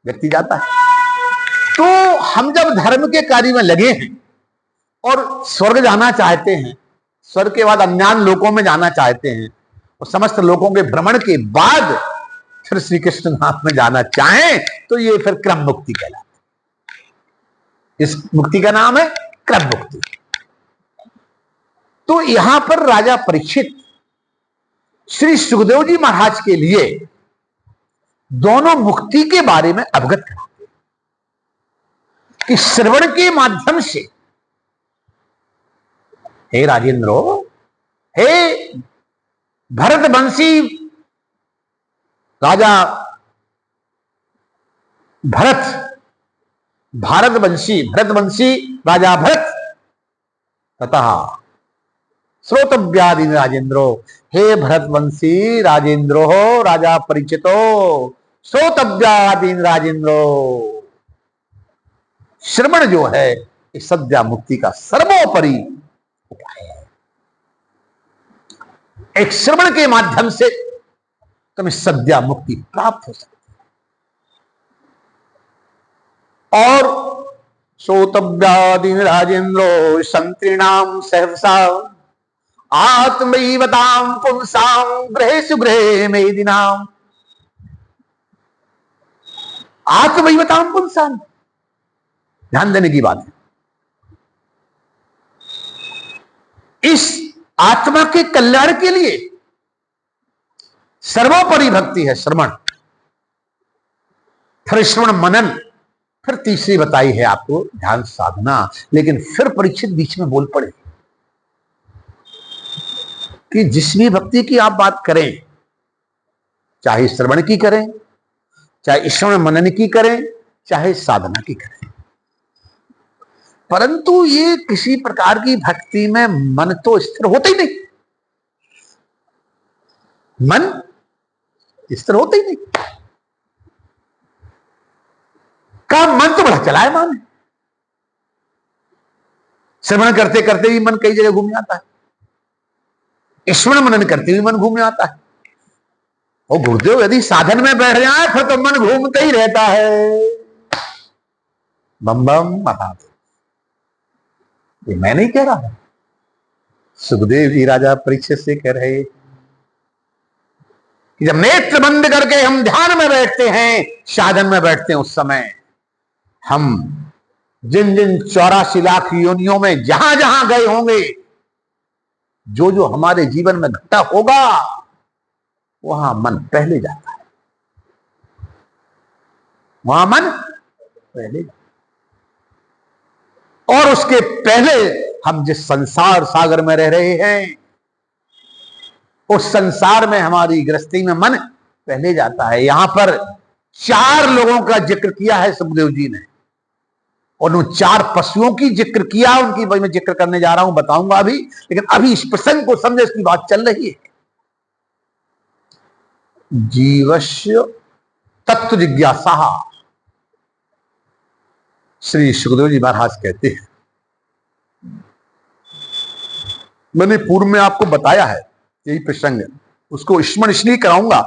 व्यक्ति जाता है। तो हम जब धर्म के कार्य में लगे हैं और स्वर्ग जाना चाहते हैं, स्वर्ग के बाद अज्ञान लोकों में जाना चाहते हैं और समस्त लोकों के भ्रमण के बाद फिर श्री कृष्ण धाम में जाना चाहें तो ये फिर क्रम मुक्ति कहलाती है। इस मुक्ति का नाम है क्रम मुक्ति। तो यहां पर राजा परीक्षित श्री सुखदेव जी महाराज के लिए दोनों मुक्ति के बारे में अवगत कराते कि श्रवण के माध्यम से, हे राजेंद्रो, हे भरतवंशी राजा भरतवंशी राजा भरत तथा श्रोतव्यादि राजेंद्रो, हे भरतवंशी राजेंद्रो राजा परिचितो श्रोतव्यादि राजेंद्रो, श्रवण जो है इस सद्या मुक्ति का सर्वोपरि उपाय है। एक श्रवण के माध्यम से तुम्हें सद्या मुक्ति प्राप्त हो सकती है। और श्रोतव्यादि राजेंद्रो संतृणाम सहसा आत्मैवताम पुंसाम गृहेषु गृहे मेदिनाम, आत्मैवताम पुंसाम, ध्यान देने की बात है। इस आत्मा के कल्याण के लिए सर्वोपरि भक्ति है श्रवण, फिर श्रवण मनन, फिर तीसरी बताई है आपको ध्यान साधना। लेकिन फिर परीक्षित बीच में बोल पड़े कि जिस भी भक्ति की आप बात करें, चाहे श्रवण की करें, चाहे श्रवण मनन की करें, चाहे साधना की करें, परंतु ये किसी प्रकार की भक्ति में मन तो स्थिर होता ही नहीं, मन स्थिर होता ही नहीं। का मन तो बड़ा चलायमान है, श्रवण करते करते भी मन कई जगह घूम जाता है, श्रवण मनन करते भी मन घूमने आता है। और गुरुदेव यदि साधन में बैठ जाए फिर तो मन घूमते ही रहता है। बम बम महादेव, ये मैं नहीं कह रहा, सुखदेव जी राजा परीक्षित से कह रहे कि जब नेत्र बंद करके हम ध्यान में बैठते हैं, साधन में बैठते हैं, उस समय हम जिन जिन 84 लाख योनियों में जहां जहां गए होंगे, जो जो हमारे जीवन में घटा होगा, वहां मन पहले जाता है, वहां मन पहले जाता है। और उसके पहले हम जिस संसार सागर में रह रहे हैं, उस संसार में हमारी गृहस्थी में मन पहले जाता है। यहां पर 4 लोगों का जिक्र किया है सुखदेव जी ने, और उन 4 पशुओं की जिक्र किया, उनकी मैं जिक्र करने जा रहा हूं, बताऊंगा अभी। लेकिन अभी इस प्रसंग को समझे, इसकी बात चल रही है। जीवस्य तत्व जिज्ञासा, श्री सुखदेव जी महाराज कहते हैं, मैंने पूर्व में आपको बताया है यही प्रसंग, उसको स्मरण इसलिए कराऊंगा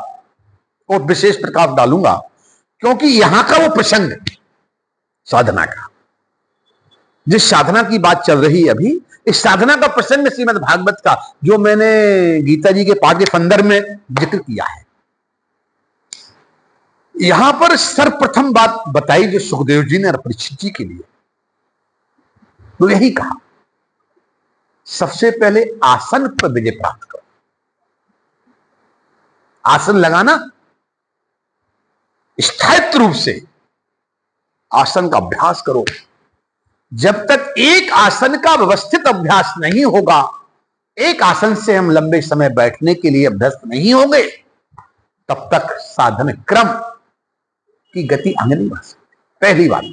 और विशेष प्रकाश डालूंगा क्योंकि यहां का वो प्रसंग साधना का, जिस साधना की बात चल रही है अभी, इस साधना का प्रसंग श्रीमद् भागवत का, जो मैंने गीता जी के पाठ के संदर्भ में जिक्र किया है। यहां पर सर्वप्रथम बात बताई जो सुखदेव जी ने परीक्षित जी के लिए, तो यही कहा, सबसे पहले आसन पर विजय प्राप्त करो। आसन लगाना, स्थायित्व रूप से आसन का अभ्यास करो। जब तक एक आसन का व्यवस्थित अभ्यास नहीं होगा, एक आसन से हम लंबे समय बैठने के लिए अभ्यस्त नहीं होंगे, तब तक साधन क्रम की गति आगे नहीं बढ़ सकती। पहली बात।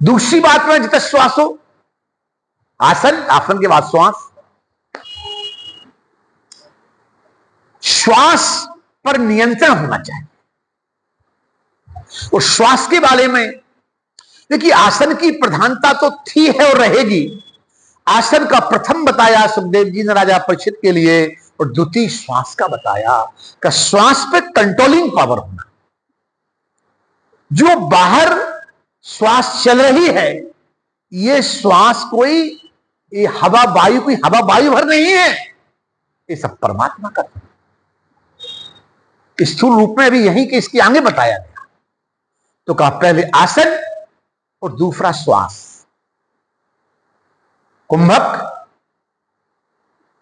दूसरी बात में जितना श्वास हो, आसन, आसन के बाद श्वास, श्वास पर नियंत्रण होना चाहिए। और श्वास के बारे में देखिए, आसन की प्रधानता तो थी है और रहेगी। आसन का प्रथम बताया सुखदेव जी ने राजा परीक्षित के लिए, और द्वितीय श्वास का बताया कि श्वास पे कंट्रोलिंग पावर होना। जो बाहर श्वास चल रही है, ये श्वास कोई ये हवा वायु कोई हवा वायु भर नहीं है, ये सब परमात्मा का स्थूल रूप में अभी यही कि इसके आगे बताया गया। तो कहा पहले आसन और दूसरा श्वास, कुंभक,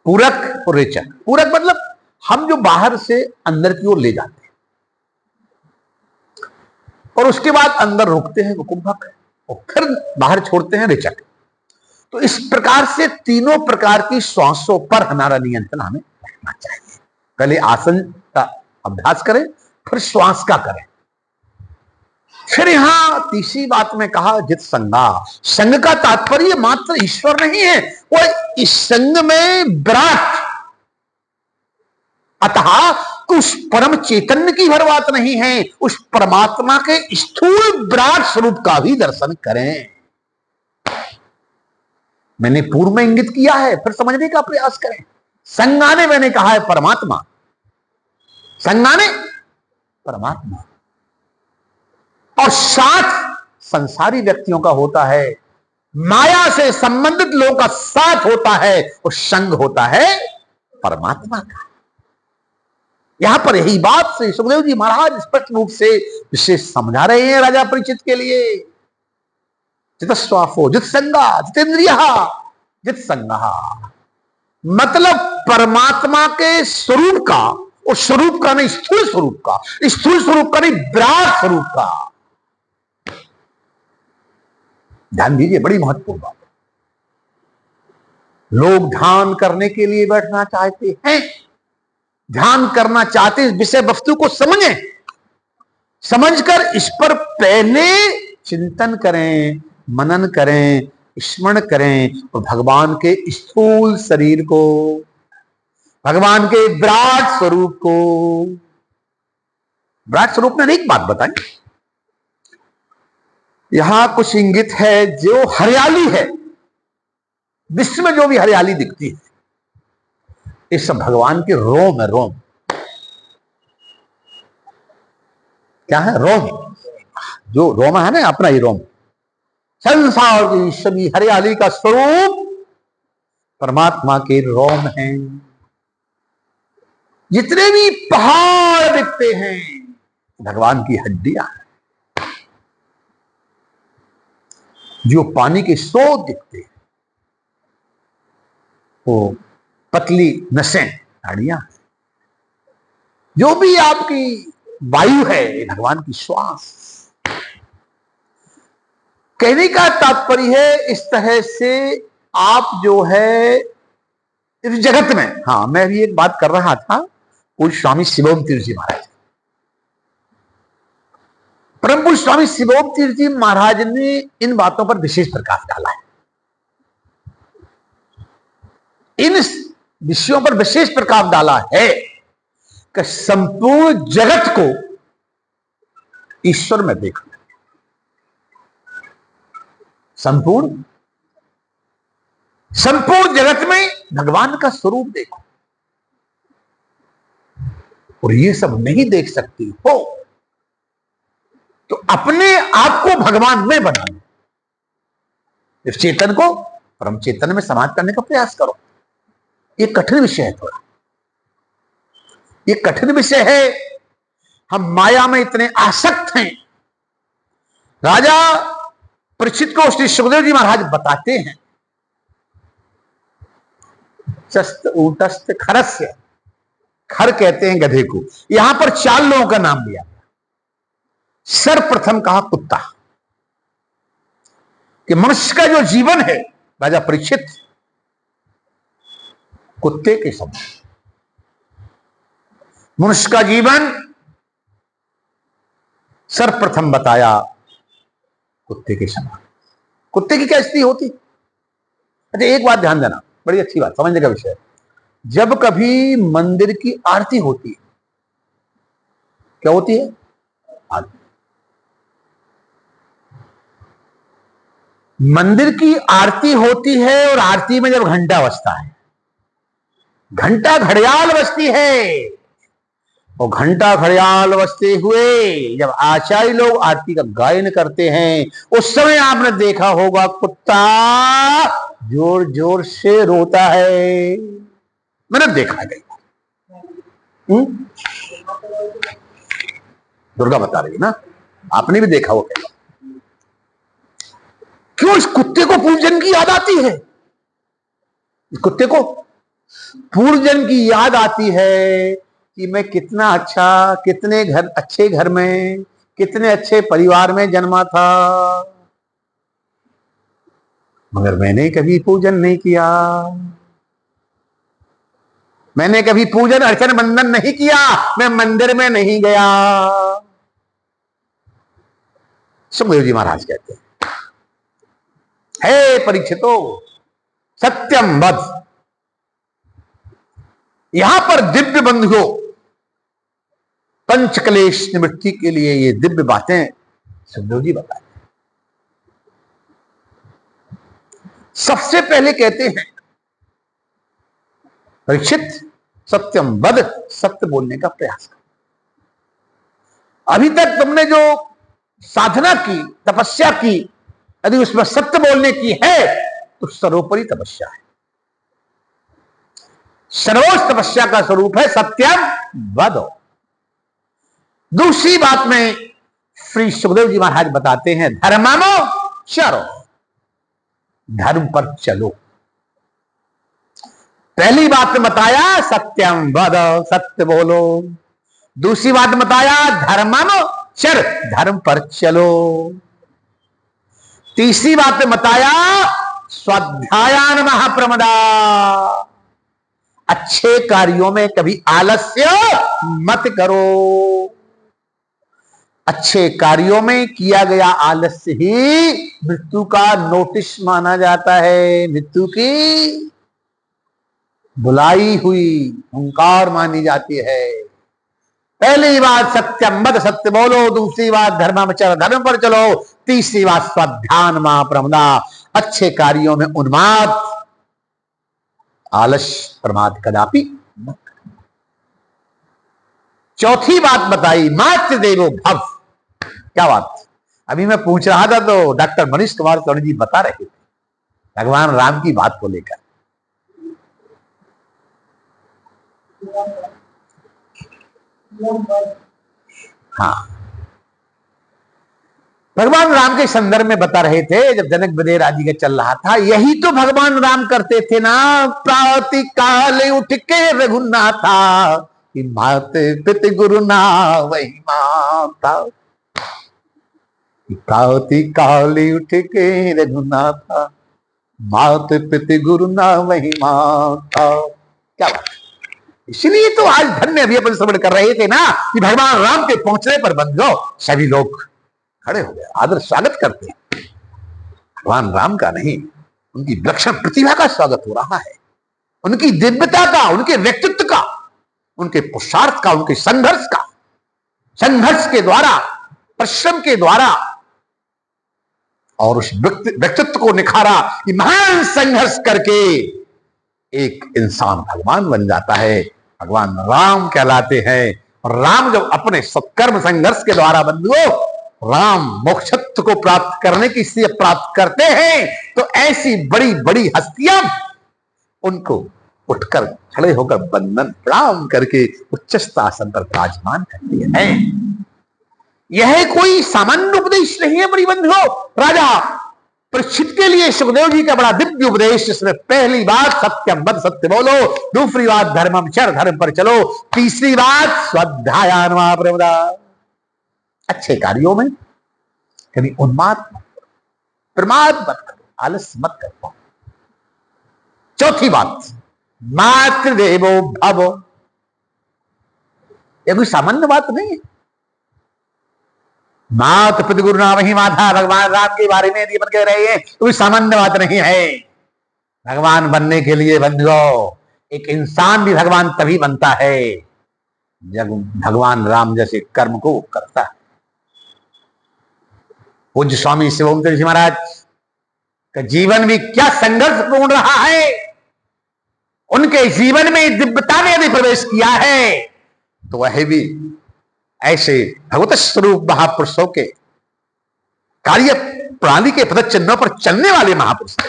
पूरक और रेचक। पूरक मतलब हम जो बाहर से अंदर की ओर ले जाते हैं और उसके बाद अंदर रोकते हैं, वो कुंभक है, और फिर बाहर छोड़ते हैं, रेचक। तो इस प्रकार से तीनों प्रकार की श्वासों पर हमारा नियंत्रण हमें रखना चाहिए। पहले आसन का अभ्यास करें, फिर श्वास का करें। फिर यहां तीसरी बात में कहा जित संगा। संग का तात्पर्य मात्र ईश्वर नहीं है, वो इस संग में विराट, अतः उस परम चैतन्य की भर बात नहीं है, उस परमात्मा के स्थूल विराट स्वरूप का भी दर्शन करें। मैंने पूर्व में इंगित किया है, फिर समझने का प्रयास करें। संगाने मैंने कहा है परमात्मा, संगाने परमात्मा, और साथ संसारी व्यक्तियों का होता है, माया से संबंधित लोगों का साथ होता है, और संग होता है परमात्मा का। यहां पर यही बात श्री सुखदेव जी महाराज स्पष्ट रूप से विशेष समझा रहे हैं राजा परीक्षित के लिए। जितस्वाफो जित संगा जितेंद्रिय जित संगा, मतलब परमात्मा के स्वरूप का, और स्वरूप का नहीं स्थूल स्वरूप का, स्थूल स्वरूप का नहीं विराट स्वरूप का। ध्यान दीजिए, बड़ी महत्वपूर्ण बात है। लोग ध्यान करने के लिए बैठना चाहते हैं, ध्यान करना चाहते हैं, विषय वस्तु को समझें, समझकर इस पर पहले चिंतन करें, मनन करें, स्मरण करें, और भगवान के स्थूल शरीर को, भगवान के विराट स्वरूप को। विराट स्वरूप में एक बात बताएं, यहां कुछ इंगित है, जो हरियाली है, विश्व में जो भी हरियाली दिखती है, ये सब भगवान के रोम है। रोम क्या है? रोम। जो रोम है ना, अपना ही रोम। संसार की सभी हरियाली का स्वरूप परमात्मा के रोम है। जितने भी पहाड़ दिखते हैं भगवान की हड्डियां हैं। जो पानी के स्रोत दिखते हैं वो पतली नसें, नाड़ियां। जो भी आपकी वायु है भगवान की श्वास। कहने का तात्पर्य है इस तरह से आप जो है इस जगत में, हाँ मैं भी एक बात कर रहा था, पूज्य स्वामी शिवोम तीर्थ जी महाराज, परम पूज्य स्वामी शिवोम तीर्थ जी महाराज ने इन बातों पर विशेष प्रकाश डाला है। इन विषयों पर विशेष प्रकाश डाला है कि संपूर्ण जगत को ईश्वर में देखना, संपूर्ण जगत में भगवान का स्वरूप देखो। और ये सब नहीं देख सकती हो तो अपने आप को भगवान में बना लो, इस चेतन को परम चेतन में समाहित करने का प्रयास करो। ये कठिन विषय है, थोड़ा ये कठिन विषय है। हम माया में इतने आसक्त हैं। राजा परीक्षित को श्री सुखदेव जी महाराज बताते हैं, चस्त ऊतस्त खरस्य, खर कहते हैं गधे को। यहां पर 4 लोगों का नाम लिया। सर्वप्रथम कहा कुत्ता, कि मनुष्य का जो जीवन है राजा परीक्षित कुत्ते के समान। मनुष्य का जीवन सर्वप्रथम बताया कुत्ते के समान। कुत्ते की क्या स्थिति होती? अच्छा एक बात ध्यान देना, बड़ी अच्छी बात, समझने का विषय है। जब कभी मंदिर की आरती होती है, क्या होती है? आरती। मंदिर की आरती होती है और आरती में जब घंटा बजता है, घंटा घड़ियाल बजती है, और घंटा घड़ियाल बजते हुए जब आचार्य लोग आरती का गायन करते हैं, उस समय आपने देखा होगा कुत्ता जोर जोर से रोता है। मैंने देखा है। दुर्गा बता रही है ना, आपने भी देखा वो। क्यों इस कुत्ते को पूर्वजन्म की याद आती है? इस कुत्ते को पूर्वजन्म की याद आती है कि मैं कितना अच्छा, कितने अच्छे घर में, कितने अच्छे परिवार में जन्मा था, मगर मैंने कभी पूजन नहीं किया, मैंने कभी पूजन अर्चन बंदन नहीं किया, मैं मंदिर में नहीं गया। सुखदेव जी महाराज कहते हैं, हे परीक्षितो सत्यम वद। यहां पर दिव्य बंधुओं, पंच क्लेश निवृत्ति के लिए ये दिव्य बातें सुखदेव जी बताए। सबसे पहले कहते हैं, परीक्षित सत्यम वद, सत्य बोलने का प्रयास कर। अभी तक तुमने जो साधना की, तपस्या की, यदि उसमें सत्य बोलने की है तो सर्वोपरि तपस्या है। सर्वोच्च तपस्या का स्वरूप है सत्यम वद। दूसरी बात में श्री सुखदेव जी महाराज बताते हैं, धर्मानो चरो, धर्म पर चलो। पहली बात में बताया सत्यम वद, सत्य बोलो। दूसरी बात में बताया धर्मानो चर, धर्म पर चलो। तीसरी बात में बताया स्वाध्यायान महाप्रमदा, अच्छे कार्यों में कभी आलस्य मत करो। अच्छे कार्यों में किया गया आलस्य ही मृत्यु का नोटिस माना जाता है, मृत्यु की बुलाई हुई हुंकार मानी जाती है। पहली बात सत्यम वद, सत्य बोलो। दूसरी बात धर्माचर, धर्म पर चलो। तीसरी बात स्वाध्यान महाप्रमदा, अच्छे कार्यों में उन्माद, आलस्य प्रमाद कदापि मत। चौथी बात बताई मातृ देवो भव। क्या बात? अभी मैं पूछ रहा था तो डॉक्टर मनीष कुमार सोनी जी बता रहे थे भगवान राम की बात को लेकर। हाँ, भगवान राम के संदर्भ में बता रहे थे, जब जनक विदेह आदि का चल रहा था, यही तो भगवान राम करते थे ना। प्रातः काल उठ के रघुनाथा, कि माते पिता गुरु ना वही माता। प्रातः काल उठ के रघुनाथा, माते पिता गुरु ना वही माता। क्या बात? इसलिए तो आज धन्य अभी अपन श्रवण कर रहे थे ना कि भगवान राम के पहुंचने पर बंधुओं सभी लोग खड़े हो गए, आदर स्वागत करते हैं। भगवान राम का नहीं, उनकी विलक्षण प्रतिभा का स्वागत हो रहा है, उनकी दिव्यता का, उनके व्यक्तित्व का, उनके पुरुषार्थ का, उनके संघर्ष का। संघर्ष के द्वारा, परिश्रम के द्वारा, और उस व्यक्तित्व को निखारा कि महान संघर्ष करके एक इंसान भगवान बन जाता है, भगवान राम कहलाते हैं। और राम जब अपने सत्कर्म संघर्ष के द्वारा बंधुओं राम मोक्षत्व को प्राप्त करने की इसलिए प्राप्त करते हैं, तो ऐसी बड़ी बड़ी हस्तियां उनको उठकर खड़े होकर बंदन प्रणाम करके उच्चस्थ आसन पर विराजमान करती है। यह कोई सामान्य उपदेश नहीं है बड़ी बंधुओं। राजा परीक्षित के लिए सुखदेव जी का बड़ा दिव्य उपदेश, जिसमें पहली बात सत्यम वद, सत्य बोलो। दूसरी बात धर्माचर, धर्म पर चलो। तीसरी बात स्वाध्यायान महाप्रमदा, अच्छे कार्यों में कभी उन्माद मत करो, प्रमाद मत करो, आलस्य मत करो। चौथी बात मातृदेवो भव। यह कोई सामान्य बात नहीं है। मात पिता गुरु ना वही माता, भगवान राम के बारे में यदि कह रहे हैं तो कोई सामान्य बात नहीं है। भगवान बनने के लिए बंधुओं एक इंसान भी भगवान तभी बनता है जब भगवान राम जैसे कर्म को करता है। पूज्य स्वामी शिवोमचंद्र जी महाराज का जीवन भी क्या संघर्षपूर्ण रहा है। उनके जीवन में दिव्यता ने यदि प्रवेश किया है तो वह भी ऐसे भगवत स्वरूप महापुरुषों के कार्य प्रणाली के पदचिन्हों पर चलने वाले महापुरुष थे।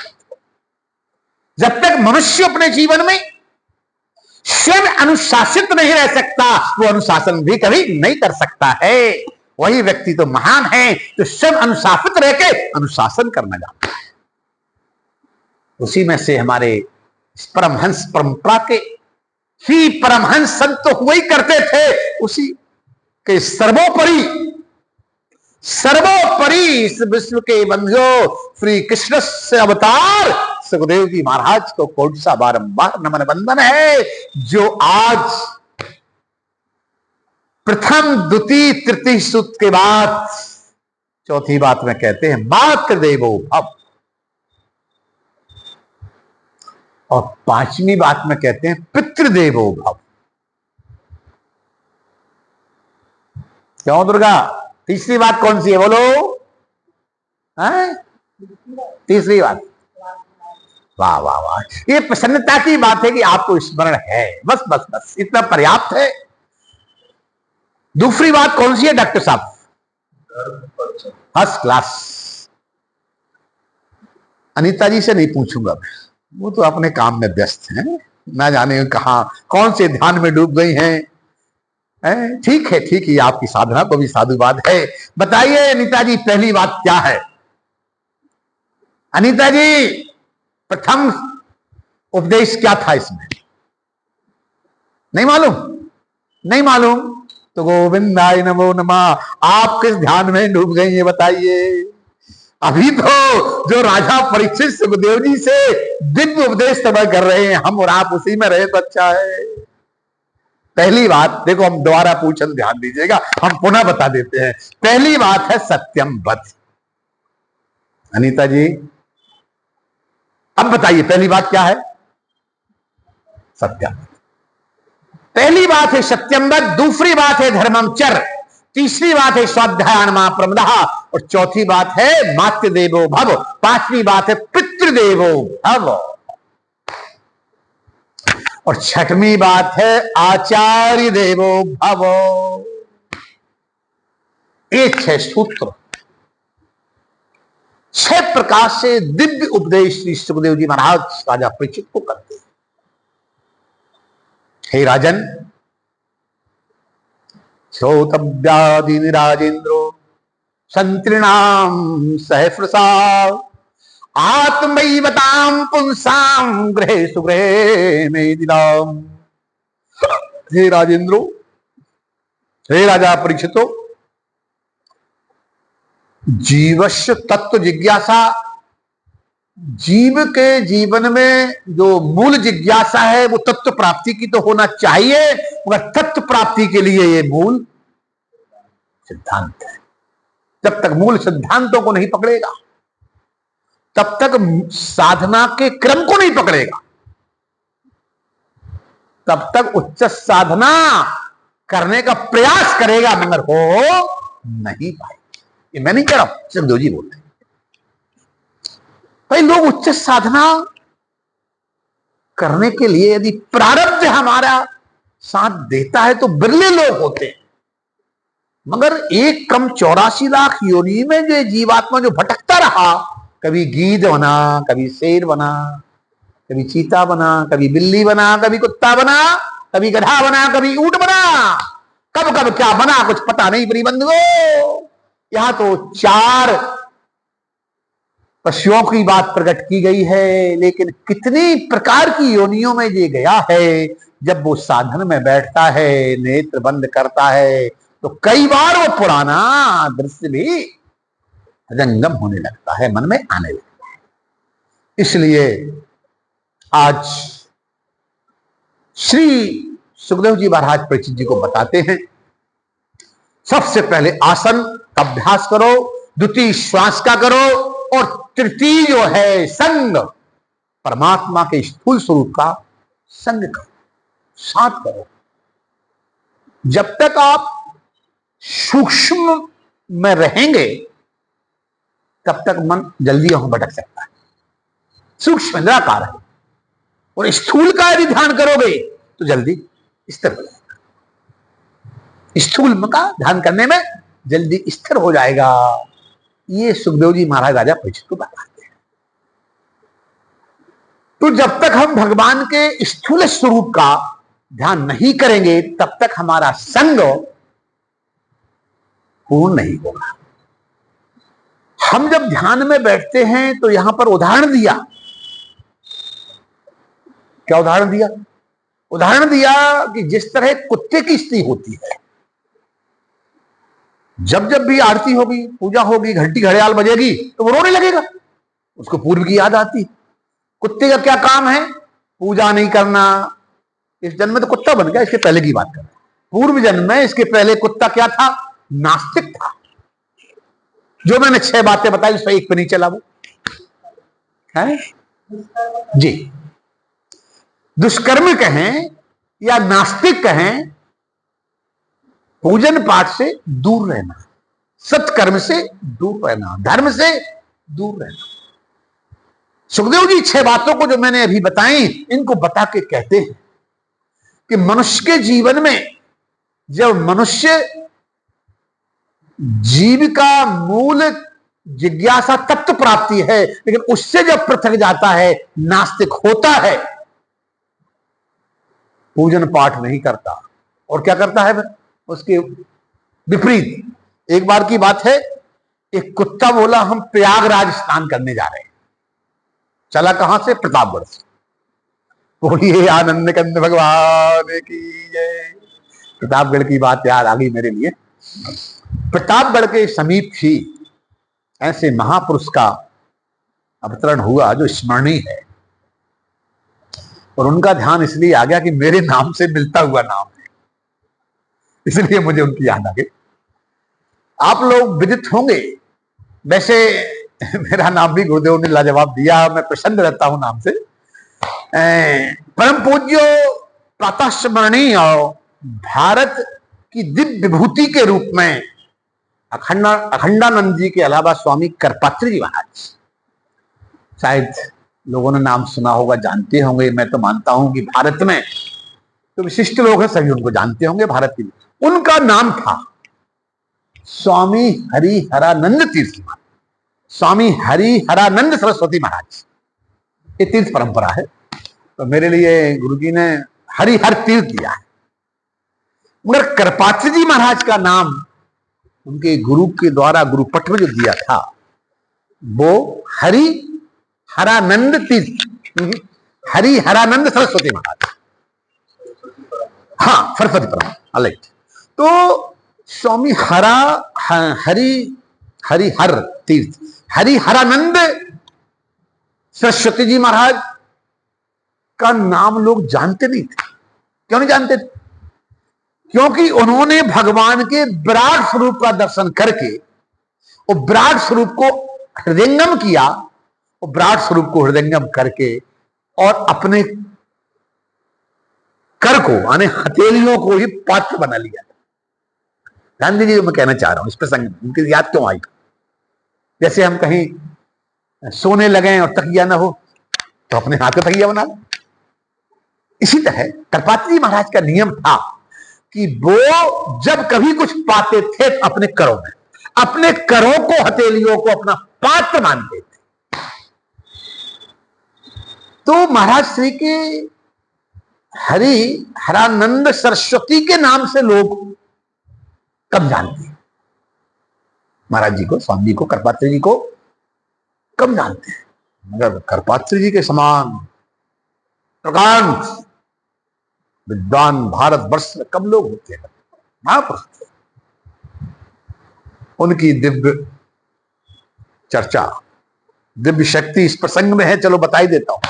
जब तक मनुष्य अपने जीवन में स्वयं अनुशासित नहीं रह सकता, वो अनुशासन भी कभी नहीं कर सकता है। वही व्यक्ति तो महान है जो स्वयं अनुशासित रह के अनुशासन करना जानता है। उसी में से हमारे परमहंस परंपरा के ही परमहंस संत तो हुए ही करते थे। उसी के सर्वोपरि इस विश्व के बंधुओं श्री कृष्ण से अवतार सुखदेव जी महाराज को कोट सा बारंबार नमन बंदन है, जो आज प्रथम द्वितीय तृतीय सूक्त के बाद चौथी बात में कहते हैं मातृदेवो भव, और पांचवी बात में कहते हैं पितृदेवो भव। क्यों दुर्गा? तीसरी बात कौन सी है बोलो? है? तीसरी बात, वाह वाह वाह, ये प्रसन्नता की बात है कि आपको स्मरण है। बस बस बस इतना पर्याप्त है। दूसरी बात कौन सी है डॉक्टर साहब? First class. अनीता जी से नहीं पूछूंगा, वो तो अपने काम में व्यस्त हैं, ना जाने कहां कौन से ध्यान में डूब गई हैं। ठीक है ठीक है, आपकी साधना को भी साधुवाद है। बताइए अनीता जी, पहली बात क्या है? अनीता जी, प्रथम उपदेश क्या था इसमें? नहीं मालूम? नहीं मालूम तो गोविंदाय नमो नमः। आप किस ध्यान में डूब गई ये बताइए। अभी तो जो राजा परीक्षित सुखदेव जी से दिव्य उपदेश समय कर रहे हैं, हम और आप उसी में रहे तो अच्छा है। पहली बात देखो, हम दोबारा पूछन ध्यान दीजिएगा, हम पुनः बता देते हैं। पहली बात है सत्यम वद। अनीता जी अब बताइए पहली बात क्या है? सत्यम। पहली बात है सत्यम वद, दूसरी बात है धर्मम चर, तीसरी बात है स्वाध्यायनमा प्रमदः, और चौथी बात है मातृदेवो भव, पांचवी बात है पितृदेवो भव, और छठवीं बात है आचार्य देवो भव। ये 6 सूत्र, 6 प्रकार से दिव्य उपदेश श्री सुखदेव जी महाराज राजा परीक्षित को करते हैं। हे राजन, श्रोतव्यादि राजेंद्रो संतृणाम सहस्रसा आत्मैवताम पुंसाम गृहे सुगृहे मेदिनाम। हे राजेंद्रो, हे राजा परीक्षितो, जीवस्य तत्व जिज्ञासा, जीव के जीवन में जो मूल जिज्ञासा है वो तत्व प्राप्ति की तो होना चाहिए, मगर तत्व प्राप्ति के लिए ये मूल सिद्धांत है। जब तक मूल सिद्धांतों को नहीं पकड़ेगा तब तक साधना के क्रम को नहीं पकड़ेगा, तब तक उच्च साधना करने का प्रयास करेगा मगर हो नहीं पाएगा। ये मैं नहीं कह रहा हूं, सुखदेव जी बोलते हैं। भाई लोग उच्च साधना करने के लिए यदि प्रारब्ध हमारा साथ देता है तो बिरले लोग होते हैं, मगर एक कम 84 लाख योनि में जो जीवात्मा जो भटकता रहा, कभी गीद बना, कभी शेर बना, कभी चीता बना, कभी बिल्ली बना, कभी कुत्ता बना, कभी गधा बना, कभी ऊंट बना, कब कब क्या बना कुछ पता नहीं। प्रिय बंधुओं, यहां तो 4 पशुओं की बात प्रकट की गई है, लेकिन कितनी प्रकार की योनियों में ये गया है। जब वो साधन में बैठता है, नेत्र बंद करता है, तो कई बार वो पुराना दृश्य भी रंगम होने लगता है, मन में आने लगता है। इसलिए आज श्री सुखदेव जी महाराज परीक्षित जी को बताते हैं, सबसे पहले आसन का अभ्यास करो, द्वितीय श्वास का करो, और तृतीय जो है संग, परमात्मा के स्थूल स्वरूप का संग करो, साथ करो। जब तक आप सूक्ष्म में रहेंगे तब तक मन जल्दी यहां भटक सकता है। सूक्ष्म निराकार है, और स्थूल का यदि ध्यान करोगे तो जल्दी स्थिर हो जाएगा। स्थूल का ध्यान करने में जल्दी स्थिर हो जाएगा। ये सुखदेव जी महाराज राजा परीक्षित को बताते हैं। तो जब तक हम भगवान के स्थूल स्वरूप का ध्यान नहीं करेंगे तब तक हमारा संग पूर्ण नहीं होगा। हम जब ध्यान में बैठते हैं तो यहां पर उदाहरण दिया। क्या उदाहरण दिया? उदाहरण दिया कि जिस तरह कुत्ते की स्थिति होती है, जब जब भी आरती होगी, पूजा होगी, घंटी घड़ियाल बजेगी तो वो रोने लगेगा, उसको पूर्व की याद आती। कुत्ते का क्या काम है? पूजा नहीं करना। इस जन्म में तो कुत्ता बन गया, इसके पहले की बात कर। पूर्व जन्म में इसके पहले कुत्ता क्या था? नास्तिक था। जो मैंने 6 बातें बताई उसमें एक पे नहीं चला वो है जी। दुष्कर्म कहें या नास्तिक कहें, पूजन पाठ से दूर रहना, सत्कर्म से दूर रहना, धर्म से दूर रहना। सुखदेव जी 6 बातों को जो मैंने अभी बताई, इनको बता के कहते हैं कि मनुष्य के जीवन में जब मनुष्य जीव का मूल जिज्ञासा तत्व प्राप्ति है, लेकिन उससे जब पृथक जाता है, नास्तिक होता है, पूजन पाठ नहीं करता और क्या करता है फिर? उसके विपरीत। एक बार की बात है, एक कुत्ता बोला हम प्रयागराज स्नान करने जा रहे हैं। चला कहां से? प्रतापगढ़ से। बोलिए आनंद कंद भगवान की जय। प्रतापगढ़ की बात याद आ गई मेरे लिए। प्रतापगढ़ के समीप ही ऐसे महापुरुष का अवतरण हुआ जो स्मरणीय है, और उनका ध्यान इसलिए आ गया कि मेरे नाम से मिलता हुआ नाम है, इसलिए मुझे उनकी याद आ गई। आप लोग विदित होंगे, वैसे मेरा नाम भी गुरुदेव ने लाजवाब दिया, मैं प्रसन्न रहता हूं नाम से। परम पूज्य प्रातः स्मरणीय और भारत की दिव्य विभूति के रूप में अखंडानंद जी के अलावा स्वामी करपात्री जी महाराज, शायद लोगों ने नाम सुना होगा, जानते होंगे। मैं तो मानता हूं कि भारत में तो विशिष्ट लोग हैं, सभी उनको जानते होंगे भारत के लिए। उनका नाम था स्वामी हरिहरानंद तीर्थ महाराज, स्वामी हरिहरानंद सरस्वती महाराज। ये तीर्थ परंपरा है, तो मेरे लिए गुरुजी ने हरिहर तीर्थ दिया है। मगर करपात्री जी महाराज का नाम उनके गुरु के द्वारा गुरुपट में जो दिया था वो हरिहरानंद तीर्थ, हरिहरानंद सरस्वती महाराज। हाँ, सरस्वती परंपरा अलग। तो स्वामी हरिहर तीर्थ हरिहरानंद सरस्वती जी महाराज का नाम लोग जानते नहीं थे। क्यों नहीं जानते थे? क्योंकि उन्होंने भगवान के विराट स्वरूप का दर्शन करके वो विराट स्वरूप को हृदयंगम किया, वो विराट स्वरूप को हृदयंगम करके और अपने कर को, यानी हथेलियों को ही पात्र बना लिया। गांधी जी मैं कहना चाह रहा हूं इस प्रसंग में, उनकी याद क्यों आई? जैसे हम कहीं सोने लगे और तकिया ना हो तो अपने हाथ का तकिया बना लो। इसी तरह करपात्री महाराज का नियम था कि वो जब कभी कुछ पाते थे तो अपने करों में, अपने करों को, हथेलियों को अपना पात्र मानते थे। तो महाराज श्री के हरिहरानंद सरस्वती के नाम से लोग कम जानते हैं। महाराज जी को, स्वामी जी को, करपात्री जी को कम जानते हैं। मगर करपात्री जी के समान प्रकांड विद्वान भारत वर्ष में कम लोग होते हैं, महापुरुष। उनकी दिव्य चर्चा, दिव्य शक्ति इस प्रसंग में है, चलो बता ही देता हूं।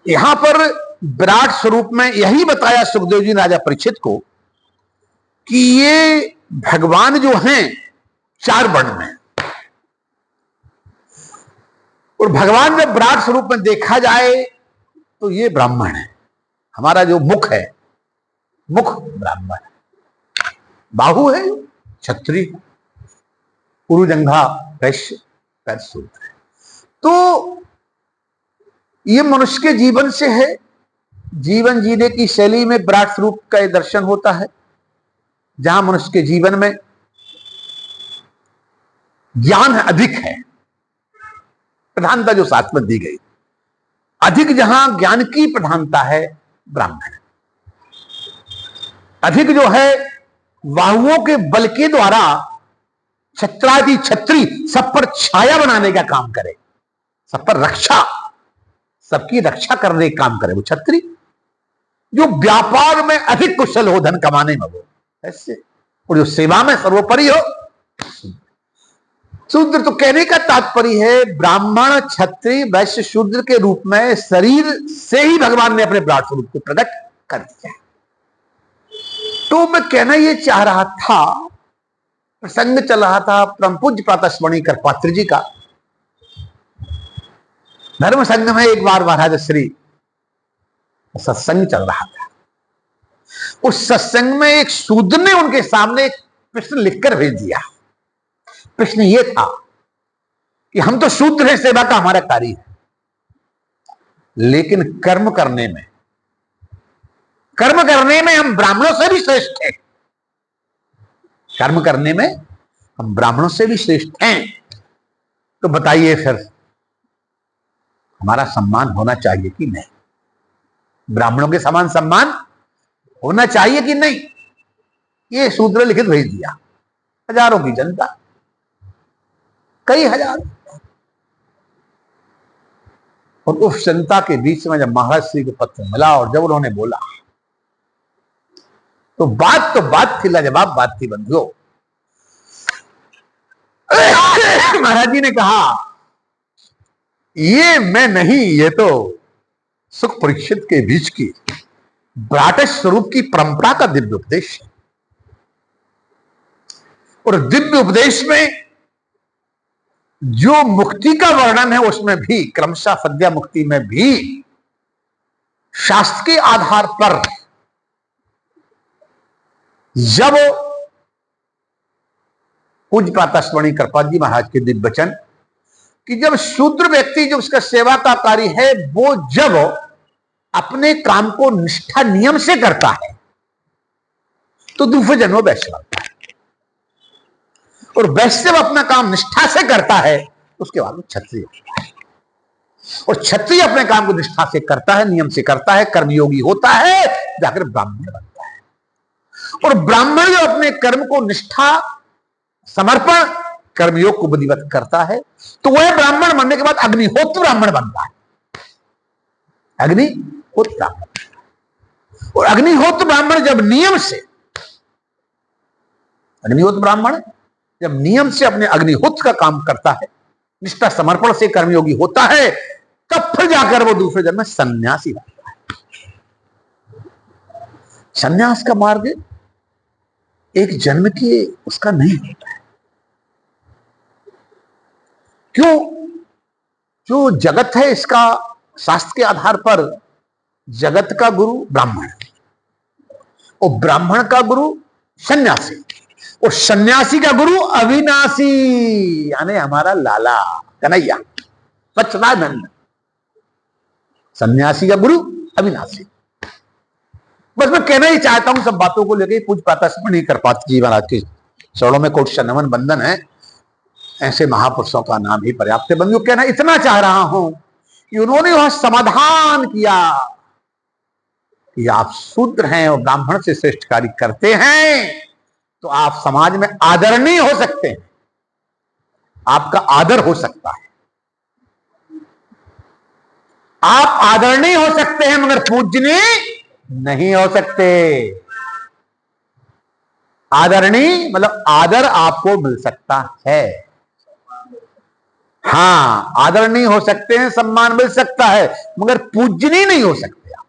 यहां पर विराट स्वरूप में यही बताया सुखदेव जी ने राजा परीक्षित को कि ये भगवान जो हैं 4 वर्ण में, और भगवान जब विराट स्वरूप में देखा जाए तो ये ब्राह्मण है। हमारा जो मुख है, मुख ब्राह्मण है, बाहु है क्षत्रिय, पुरुजंघा वैश्य, पैर शूद्र है। तो ये मनुष्य के जीवन से है, जीवन जीने की शैली में विराट स्वरूप का ये दर्शन होता है। जहां मनुष्य के जीवन में ज्ञान अधिक है, प्रधानता जो शास्त्र में दी गई, अधिक जहां ज्ञान की प्रधानता है ब्राह्मण, अधिक जो है बाहुओं के बल के द्वारा छत्रादि छत्री सब पर छाया बनाने का काम करे, सब पर रक्षा, सबकी रक्षा करने का काम करे, वो छत्री। जो व्यापार में अधिक कुशल हो, धन कमाने में, वो ऐसे, और जो सेवा में सर्वोपरि हो शूद्र। तो कहने का तात्पर्य है ब्राह्मण क्षत्रिय वैश्य शूद्र के रूप में शरीर से ही भगवान ने अपने विराट स्वरूप को प्रकट कर दिया। तो मैं कहना यह चाह रहा था, प्रसंग चल रहा था परम पूज्य प्रातः स्मरणीय करपात्र जी का। धर्म संघ में एक बार महाराज श्री सत्संग चल रहा था। उस सत्संग में एक शूद्र ने उनके सामने एक प्रश्न लिखकर भेज दिया। प्रश्न यह था कि हम तो शूद्र हैं, सेवा का हमारा कार्य है, लेकिन कर्म करने में हम ब्राह्मणों से भी श्रेष्ठ हैं। कर्म करने में हम ब्राह्मणों से भी श्रेष्ठ हैं। तो बताइए फिर हमारा सम्मान होना चाहिए कि नहीं? ब्राह्मणों के समान सम्मान होना चाहिए कि नहीं? ये शूद्र लिखित भेज दिया। हजारों की जनता, कई हजार, और उस जनता के बीच में जब महाराज श्री को पत्र मिला और जब उन्होंने बोला, तो बात थी, लाजवाब बात थी बंधुओं। महाराज जी ने कहा, ये मैं नहीं, ये तो सुख परीक्षित के बीच की विराट स्वरूप की परंपरा का दिव्य उपदेश है। और दिव्य उपदेश में जो मुक्ति का वर्णन है, उसमें भी क्रमशः सद्या मुक्ति में भी शास्त्र के आधार पर जब पूज्य प्रातः स्मरणीय करपाल जी महाराज के दिव्य वचन कि जब शूद्र व्यक्ति जो उसका सेवा का कार्य है, वो जब अपने काम को निष्ठा नियम से करता है तो दूसरे जन्म वैश्य बनता है, और वैश्य जब अपना काम निष्ठा से करता है उसके बाद वो क्षत्रिय होता है, और क्षत्रिय अपने काम को निष्ठा से करता है, नियम से करता है, कर्मयोगी होता है, जाकर ब्राह्मण बनता है। और ब्राह्मण जो अपने कर्म को निष्ठा समर्पण कर्मयोग को विधिवत करता है, तो वह ब्राह्मण बनने के बाद अग्निहोत्र ब्राह्मण बनता है। अग्निहोत्र ब्राह्मण, और अग्निहोत्र ब्राह्मण जब नियम से, अग्निहोत्र ब्राह्मण जब नियम से अपने अग्निहोत्र का काम करता है, निष्ठा समर्पण से कर्मयोगी होता है, तब फिर जाकर वो दूसरे जन्म में सन्यासी बनता है। सन्यास का मार्ग एक जन्म की उसका नहीं होता है। क्यों? जो जगत है इसका शास्त्र के आधार पर जगत का गुरु ब्राह्मण, और ब्राह्मण का गुरु सन्यासी, और सन्यासी का गुरु अविनाशी, यानी हमारा लाला कन्हैया सच्चिदानंद। सन्यासी का गुरु अविनाशी। बस मैं कहना ही चाहता हूं, सब बातों को लेकर पूज्य प्रातः स्मरणीय करपात्र जी महाराज के चरणों में कोटि नमन बंदन है। ऐसे महापुरुषों का नाम ही पर्याप्त है। बंधुओं, कहना इतना चाह रहा हूं कि उन्होंने वह समाधान किया कि आप शूद्र हैं और ब्राह्मण से श्रेष्ठ कार्य करते हैं, तो आप समाज में आदरणीय हो सकते हैं, आपका आदर हो सकता है, आप आदरणीय हो सकते हैं, मगर पूजनीय नहीं हो सकते। आदरणीय मतलब आदर आपको मिल सकता है, हाँ आदरणीय हो सकते हैं, सम्मान मिल सकता है, मगर पूजनीय नहीं हो सकते आप।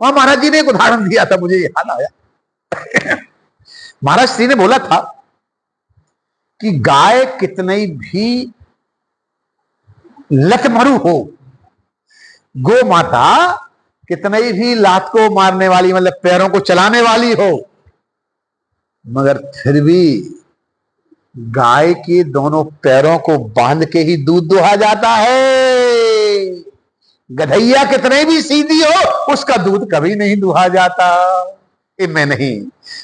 वहां महाराज जी ने एक उदाहरण दिया था, मुझे याद आया। महाराज श्री ने बोला था कि गाय कितनी भी लतमरु हो, गो माता कितनी भी लात को मारने वाली, मतलब पैरों को चलाने वाली हो, मगर फिर भी गाय के दोनों पैरों को बांध के ही दूध दुहा जाता है। गधैया कितने भी सीधी हो, उसका दूध कभी नहीं दुहा जाता। ये मैं नहीं,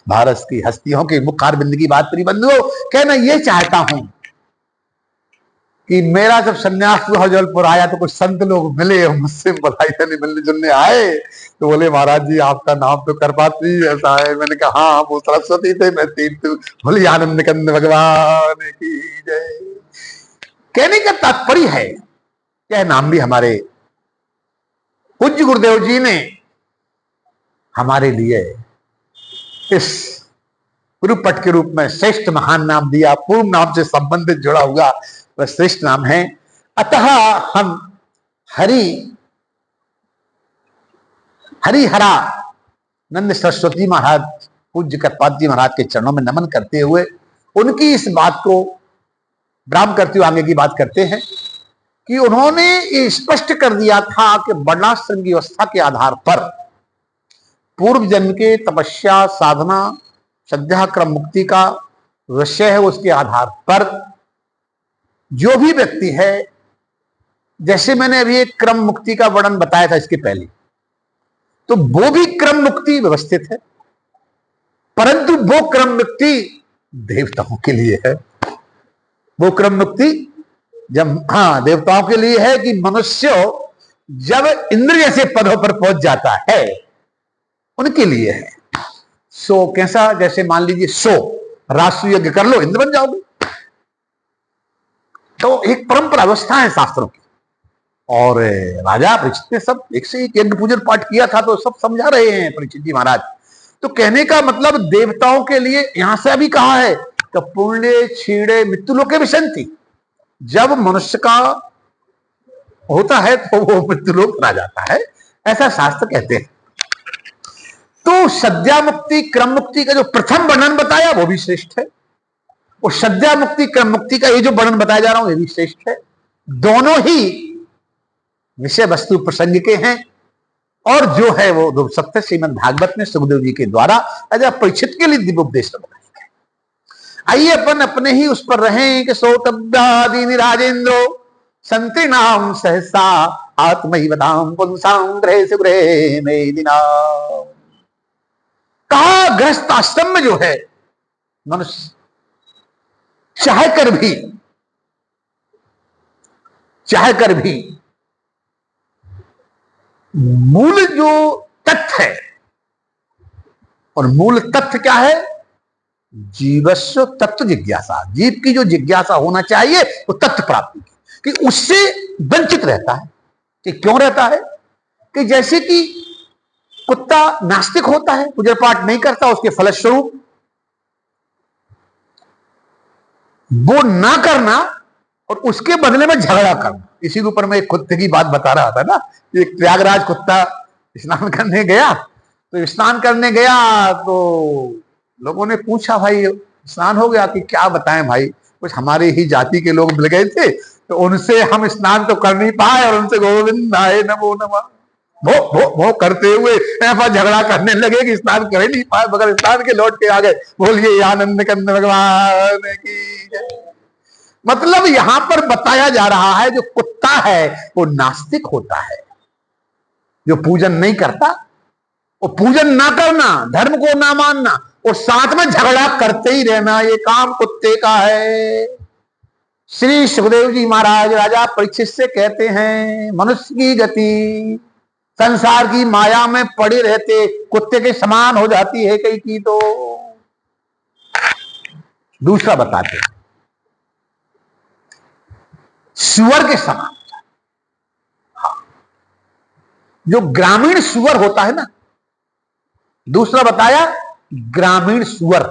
भारत की हस्तियों के मुखारबिंद की बात करी। बंधुओं, कहना यह चाहता हूं कि मेरा जब संन्यास हुआ जबलपुर आया तो कुछ संत लोग मिले, मुझसे बधाई नहीं मिलने जुलने आए, तो बोले महाराज जी आपका नाम तो कर पाती ऐसा है। मैंने कहा हाँ वो सरस्वती थे, मैं तीर्थ। बोले आनंद कंद भगवान की जय। कहने का तात्पर्य है, क्या नाम भी हमारे पूज्य गुरुदेव जी ने हमारे लिए इस गुरुपट के रूप में श्रेष्ठ महान नाम दिया। पूर्व नाम से संबंधित जुड़ा हुआ वह श्रेष्ठ नाम है। अतः हम हरिहरा नंद सरस्वती महाराज पूज्य कत्पाद जी महाराज के चरणों में नमन करते हुए उनकी इस बात को विराम करते हुए आगे की बात करते हैं कि उन्होंने ये स्पष्ट कर दिया था कि वर्णाश्रम की अवस्था के आधार पर पूर्व जन्म के तपस्या साधना श्रद्धा क्रम मुक्ति का विषय है, उसके आधार पर जो भी व्यक्ति है, जैसे मैंने अभी एक क्रम मुक्ति का वर्णन बताया था इसके पहले, तो वो भी क्रम मुक्ति व्यवस्थित है, परंतु वो क्रम मुक्ति देवताओं के लिए है। वो क्रम मुक्ति जब देवताओं के लिए है कि मनुष्य जब इंद्र जैसे पदों पर पहुंच जाता है उनके लिए है। सो कैसा, जैसे मान लीजिए 100 राष्ट्रीय यज्ञ कर लो इंद्र बन जाओगे, तो एक परंपरा व्यवस्था है शास्त्रों की। और राजा परीक्षित ने सब एक से एक यज्ञ पूजन पाठ किया था, तो सब समझा रहे हैं परीक्षित जी महाराज। तो कहने का मतलब देवताओं के लिए यहां से अभी कहा है कि पुण्य छीड़े मृत्युलोके विशंति, जब मनुष्य का होता है तो वो मृत्युलोक बना जाता है, ऐसा शास्त्र कहते हैं। तो सद्या मुक्ति क्रम मुक्ति का जो प्रथम वर्णन बताया वो भी श्रेष्ठ है, और सद्या मुक्ति क्रम मुक्ति का ये जो वर्णन बताया जा रहा हूं ये भी श्रेष्ठ है। दोनों ही विषय वस्तु प्रसंग के हैं, और जो है वो सत्य श्रीमद् भागवत में सुखदेव जी के द्वारा राजा परीक्षित के लिए दिव्य उपदेश बताया गया। आइए अपन अपने ही उस पर रहें कि सोतव्यादि राजेंद्रो संति नाम सहसा आत्महिवताम पुंसाम ग्रहे से ग्रहे मेदिना। कहा गृहस्थ आश्रम में जो है मनुष्य चाहकर भी मूल जो तथ्य है, और मूल तथ्य क्या है, जीवस्व तत्व जिज्ञासा, जीव की जो जिज्ञासा होना चाहिए वो तत्व प्राप्ति की, कि उससे वंचित रहता है। कि क्यों रहता है, कि जैसे कि कुत्ता नास्तिक होता है, पूजा पाठ नहीं करता, उसके फलस्वरूप वो ना करना और उसके बदले में झगड़ा करना। इसी के ऊपर मैं एक कुत्ते की बात बता रहा था ना, एक प्रयागराज कुत्ता स्नान करने गया, तो स्नान करने गया तो लोगों ने पूछा भाई स्नान हो गया, कि क्या बताएं भाई, कुछ हमारी ही जाति के लोग मिल गए थे, तो उनसे हम स्नान तो कर नहीं पाए, और उनसे गोविंदाय नमो नमः भो भो भो करते हुए ऐसा झगड़ा करने लगे कि स्नान कर ही नहीं पाए, मगर स्नान के लौट के आ गए। बोलिए आनंद कंद भगवान की जय। मतलब यहां पर बताया जा रहा है जो कुत्ता है वो नास्तिक होता है, जो पूजन नहीं करता, वो पूजन ना करना, धर्म को ना मानना और साथ में झगड़ा करते ही रहना, ये काम कुत्ते का है। श्री सुखदेव जी महाराज राजा परीक्षित से कहते हैं मनुष्य की गति संसार की माया में पड़े रहते कुत्ते के समान हो जाती है कई की। तो दूसरा बताते हैं सुअर के समान। जो ग्रामीण सुअर होता है ना, दूसरा बताया ग्रामीण सुअर,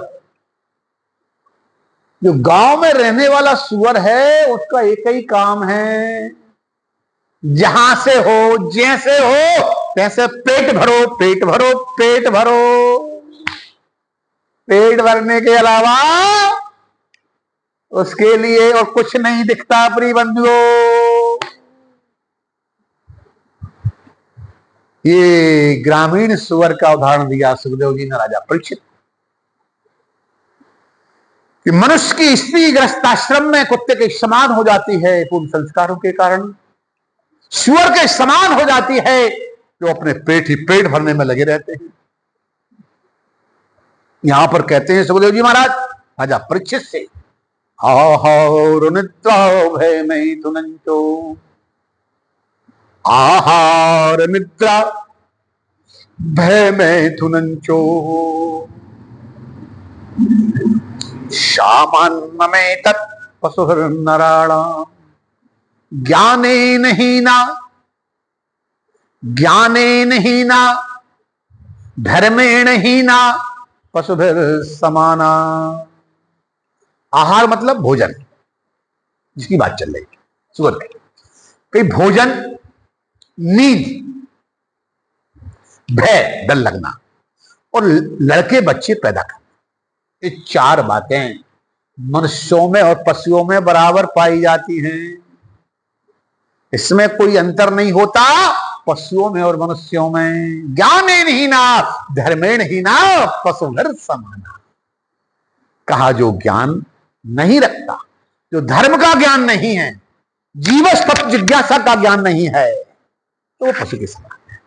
जो गांव में रहने वाला सुअर है उसका एक ही काम है, जहां से हो जैसे हो तैसे पेट भरो पेट भरो पेट भरो। पेट भरने के अलावा उसके लिए और कुछ नहीं दिखता प्रिय बंधुओं। ये ग्रामीण सुअर का उदाहरण दिया सुखदेव जी ने राजा परीक्षित, कि मनुष्य की स्त्री गृहस्थाश्रम में कुत्ते के समान हो जाती है पूर्व संस्कारों के कारण, सुअर के समान हो जाती है जो अपने पेट भरने में लगे रहते हैं। यहां पर कहते हैं सुखदेव जी महाराज राजा परीक्षित से, आहार निद्रा भय मैथुनंचो, आहार निद्रा भय मैथुनंचो, सामान्यमेतत् पशुर्नराणाम् ज्ञानेन हीना, ज्ञानेन हीना धर्मेण हीना पशुभिर समाना। आहार मतलब भोजन, जिसकी बात चल रही है सुअर की। कई भोजन, नींद, भय डर लगना और लड़के बच्चे पैदा करना, ये चार बातें मनुष्यों में और पशुओं में बराबर पाई जाती हैं। इसमें कोई अंतर नहीं होता पशुओं में और मनुष्यों में। ज्ञानेन हीना धर्मेण हीना पशुभिर समाना। कहा जो ज्ञान नहीं रखता, जो धर्म का ज्ञान नहीं है, जीवस तत्व जिज्ञासा का ज्ञान नहीं है, तो वो पशु के समान है।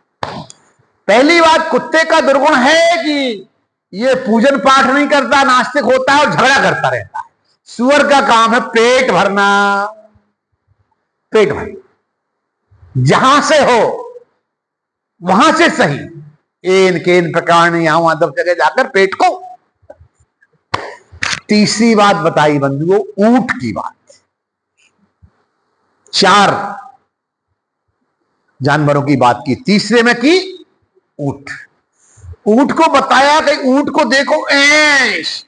पहली बात, कुत्ते का दुर्गुण है कि ये पूजन पाठ नहीं करता, नास्तिक होता है और झगड़ा करता रहता है। सुअर का काम है पेट भरना, पेट भरना, जहां से हो वहां से सही, एन केन प्रकार ने यहां वहां जगह जाकर पेट को। तीसरी बात बताई बंधुओं, ऊंट की बात। चार जानवरों की बात की, तीसरे में की ऊंट। ऊंट को बताया कि ऊंट को देखो ऐश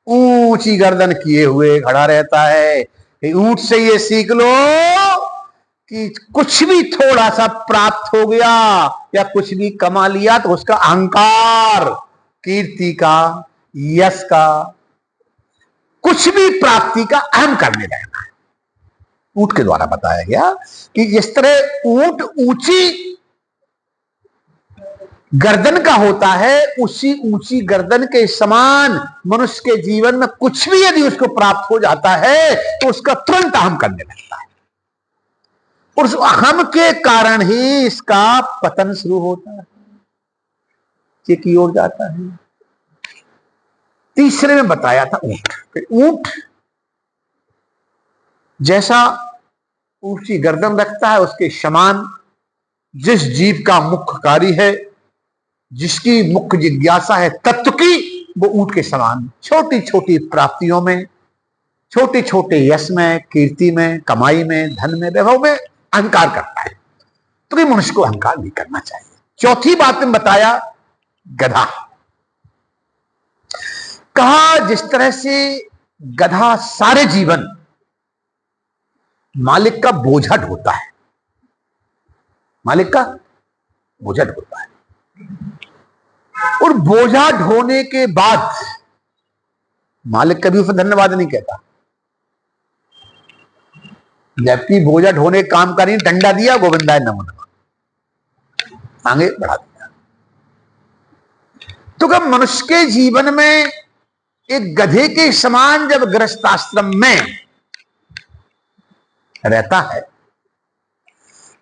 ऊंची गर्दन किए हुए खड़ा रहता है। ऊंट से ये सीख लो कि कुछ भी थोड़ा सा प्राप्त हो गया या कुछ भी कमा लिया तो उसका अहंकार, कीर्ति का, यश का, कुछ भी प्राप्ति का अहम करने लगना है। ऊंट के द्वारा बताया गया कि जिस तरह ऊंट ऊंची गर्दन का होता है, उसी ऊंची गर्दन के समान मनुष्य के जीवन में कुछ भी यदि उसको प्राप्त हो जाता है तो उसका तुरंत अहम करने लगता है, और उस अहम के कारण ही इसका पतन शुरू होता है, ये की ओर जाता है। तीसरे में बताया था ऊंट। ऊंट जैसा ऊंची गर्दन रखता है, उसके समान जिस जीव का मुख्य कार्य है, जिसकी मुख्य जिज्ञासा है तत्व की, वो ऊंट के समान छोटी छोटी प्राप्तियों में, छोटे छोटे यश में, कीर्ति में, कमाई में, धन में, वैभव में अहंकार करता है। तो ये मनुष्य को अहंकार नहीं करना चाहिए। चौथी बात में बताया गधा। कहा जिस तरह से गधा सारे जीवन मालिक का बोझा ढोता है, मालिक का बोझा ढोता है, और बोझा ढोने के बाद मालिक कभी उसे धन्यवाद नहीं कहता, जबकि बोझा ढोने काम का नहीं, डंडा दिया गोविंदाय नमो नमः, आगे बढ़ा दिया। तो कब मनुष्य के जीवन में एक गधे के समान जब गृहस्थाश्रम में रहता है,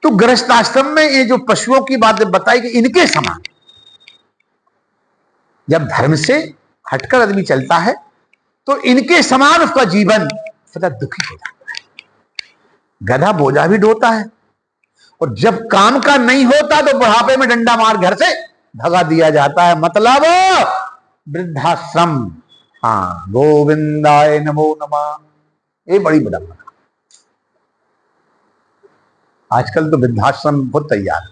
तो गृहस्थाश्रम में ये जो पशुओं की बात बताई कि इनके समान जब धर्म से हटकर आदमी चलता है तो इनके समान उसका जीवन सदा दुखी हो जाता है। गधा बोझा भी ढोता है, और जब काम का नहीं होता तो बुढ़ापे में डंडा मार घर से भगा दिया जाता है। मतलब वृद्धाश्रम। हाँ, गोविंदाय नमो नमः, ये बड़ी विडंबना। आजकल तो वृद्धाश्रम बहुत तैयार है,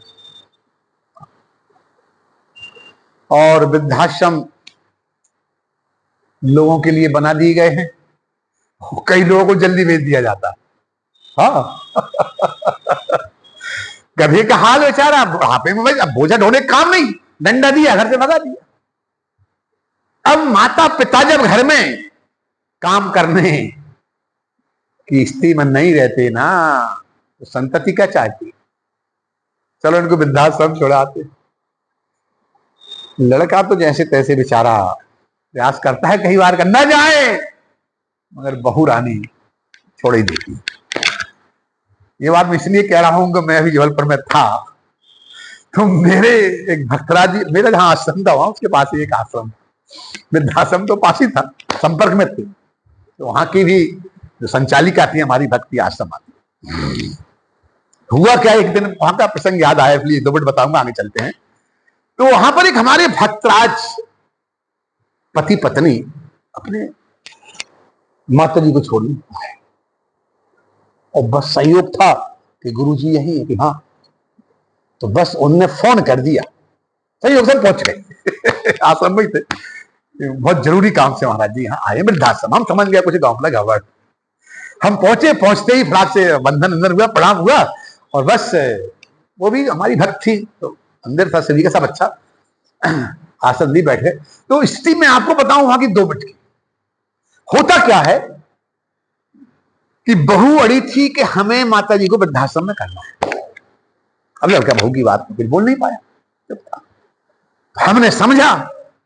और वृद्धाश्रम लोगों के लिए बना दिए गए हैं, कई लोगों को जल्दी भेज दिया जाता है। हाँ गधे का हाल बेचारा बुढ़ापे में, भाई अब बोझा ढोने काम नहीं, डंडा दिया घर से भगा दिया। अब माता पिता जब घर में काम करने की स्थिति में नहीं रहते ना, तो संतति क्या चाहती? चलो इनको वृद्धाश्रम छोड़ाते। लड़का तो जैसे तैसे बेचारा प्रयास करता है कई बार करना जाए, मगर बहू रानी छोड़ ही देती। ये बात मैं इसलिए कह रहा हूं कि मैं अभी जबलपुर में था, तो मेरे एक भक्तराज जी, मेरा जहां आश्रम था वहां उसके पास ही एक आश्रम, वृद्धाश्रम तो पास ही था, संपर्क में थे। तो वहां की भी जो संचालिका थी हमारी भक्ति आश्रम आती। हुआ क्या, एक दिन वहां का प्रसंग याद आया, इसलिए 2 मिनट बताऊंगा, आगे चलते हैं। तो वहां पर एक हमारे भक्तराज पति पत्नी अपने माता जी को छोड़ने आए, और बस संयोग था कि गुरुजी यही है कि हाँ, तो बस उनने फोन कर दिया, संयोग से पहुंच गए आश्रम में ही थे, बहुत जरूरी काम से महाराज जी यहाँ आए वृद्धाश्रम। हम समझ गया कुछ गांव लगा हुआ, हम पहुंचे, पहुंचते ही फटाक से बंधन अंदर हुआ, प्रणाम हुआ, और बस वो भी हमारी भक्त थी तो अंदर था, सभी का सब अच्छा, आसन भी बैठे। तो स्थिति में आपको बताऊं वहां की 2 मिनट की। होता क्या है कि बहू अड़ी थी कि हमें माता जी को वृद्धाश्रम में करना है। अब लड़का बहू की बात कुछ बोल नहीं पाया, चुप था। हमने समझा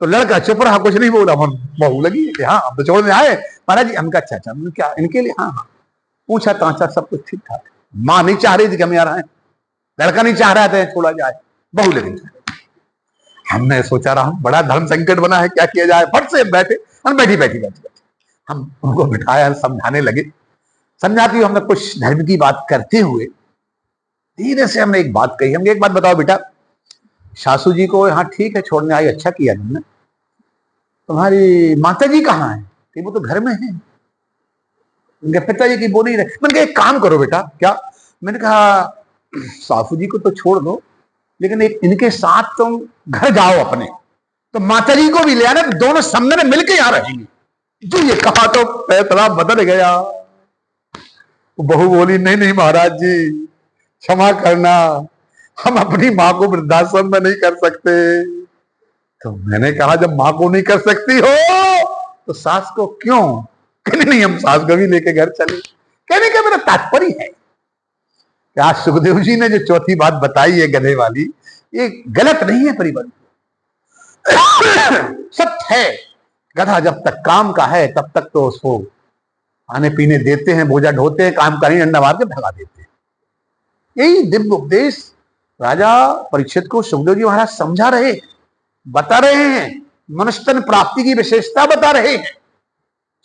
तो लड़का चुप रहा, कुछ नहीं बोला। हम बहू लगी कि हाँ हम तो छोड़ने आए महाराज जी। हमका अच्छा अच्छा, क्या इनके लिए? हाँ हाँ। पूछा ताछा, सब कुछ ठीक ठाक। माँ नहीं चाह रही थी कि हम यहाँ रहें, लड़का नहीं चाह रहा था छोड़ा जाए, बहू लगी। हमने सोचा रहा बड़ा धर्म संकट बना है, क्या किया जाए। फट से बैठे, हम बैठी हम उनको बिठाया, समझाने लगे। समझाती हमने कुछ धर्म की बात करते हुए धीरे से हमने एक बात कही। हमने एक बात बताओ बेटा, सासू जी को यहाँ ठीक है छोड़ने आई, अच्छा किया तुमने। तुम्हारी माता जी कहाँ है? कि वो तो घर में है। उनके पिताजी की बोली रहे। मैंने कहा एक काम करो बेटा। क्या? मैंने कहा सासू जी को तो छोड़ दो, लेकिन एक इनके साथ तुम घर जाओ अपने, तो माता जी को भी ले आना, तो दोनों सामने में मिलके यहाँ रहेंगे। जो ये कहा तो फैसला बदल गया। बहू बोली नहीं नहीं महाराज जी क्षमा करना, हम अपनी माँ को वृद्धाश्रम में नहीं कर सकते। तो मैंने कहा जब माँ को नहीं कर सकती हो तो सास को क्यों? कहने नहीं हम सास को भी लेके घर चले। कहने का मेरा तात्पर्य है कि आज सुखदेव जी ने जो चौथी बात बताई है गधे वाली, ये गलत नहीं है परिवार। सत्य है, गधा जब तक काम का है तब तक तो उसको खाने पीने देते हैं, बोझा ढोते हैं, काम का नहीं डंडा मार के भगा देते हैं। यही दिव्य उपदेश राजा परीक्षित को सुखदेव जी महाराज समझा रहे, बता रहे हैं, मनुष्य तन प्राप्ति की विशेषता बता रहे हैं,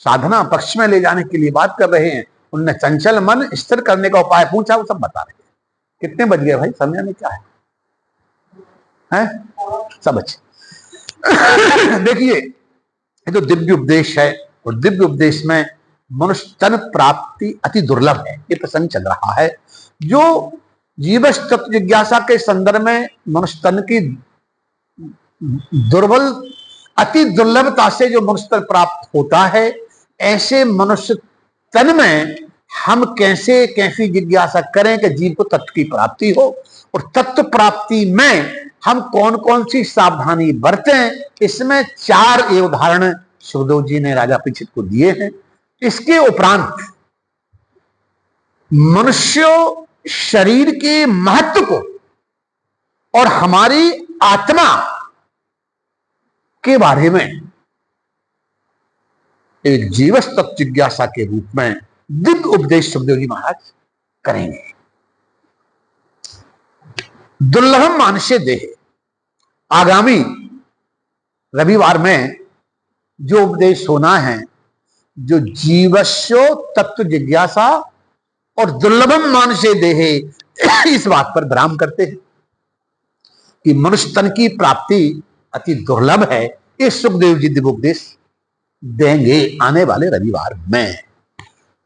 साधना पक्ष में ले जाने के लिए बात कर रहे हैं। उनने चंचल मन स्थिर करने का उपाय पूछा, वो सब बता रहे हैं। कितने बज गए भाई? समय में क्या है? सब अच्छे। देखिए ये तो दिव्य उपदेश है, और दिव्य उपदेश में मनुष्य तन प्राप्ति अति दुर्लभ है, ये प्रसंग चल रहा है। जो जीवश तत्व जिज्ञासा के संदर्भ में मनुष्य तन की दुर्बल अति दुर्लभता से जो मनुष्य तन प्राप्त होता है, ऐसे मनुष्य तन में हम कैसे कैसी जिज्ञासा करें कि जीव को तत्व की प्राप्ति हो, और तत्व प्राप्ति में हम कौन कौन सी सावधानी बरतें। इसमें 4 उदाहरण सुखदेव जी ने राजा परीक्षित को दिए हैं। इसके उपरांत मनुष्य शरीर के महत्व को और हमारी आत्मा के बारे में एक जीवस तत्व जिज्ञासा के रूप में दिव्य उपदेश सुखदेव जी महाराज करेंगे। दुर्लभम मानुष्य देह, आगामी रविवार में जो उपदेश होना है, जो जीवस्यो तत्व जिज्ञासा और दुर्लभम मानुष्य देहे, इस बात पर विराम करते हैं कि मनुष्य तन की प्राप्ति अति दुर्लभ है। ये सुखदेव जी दिव्य उपदेश देंगे आने वाले रविवार में।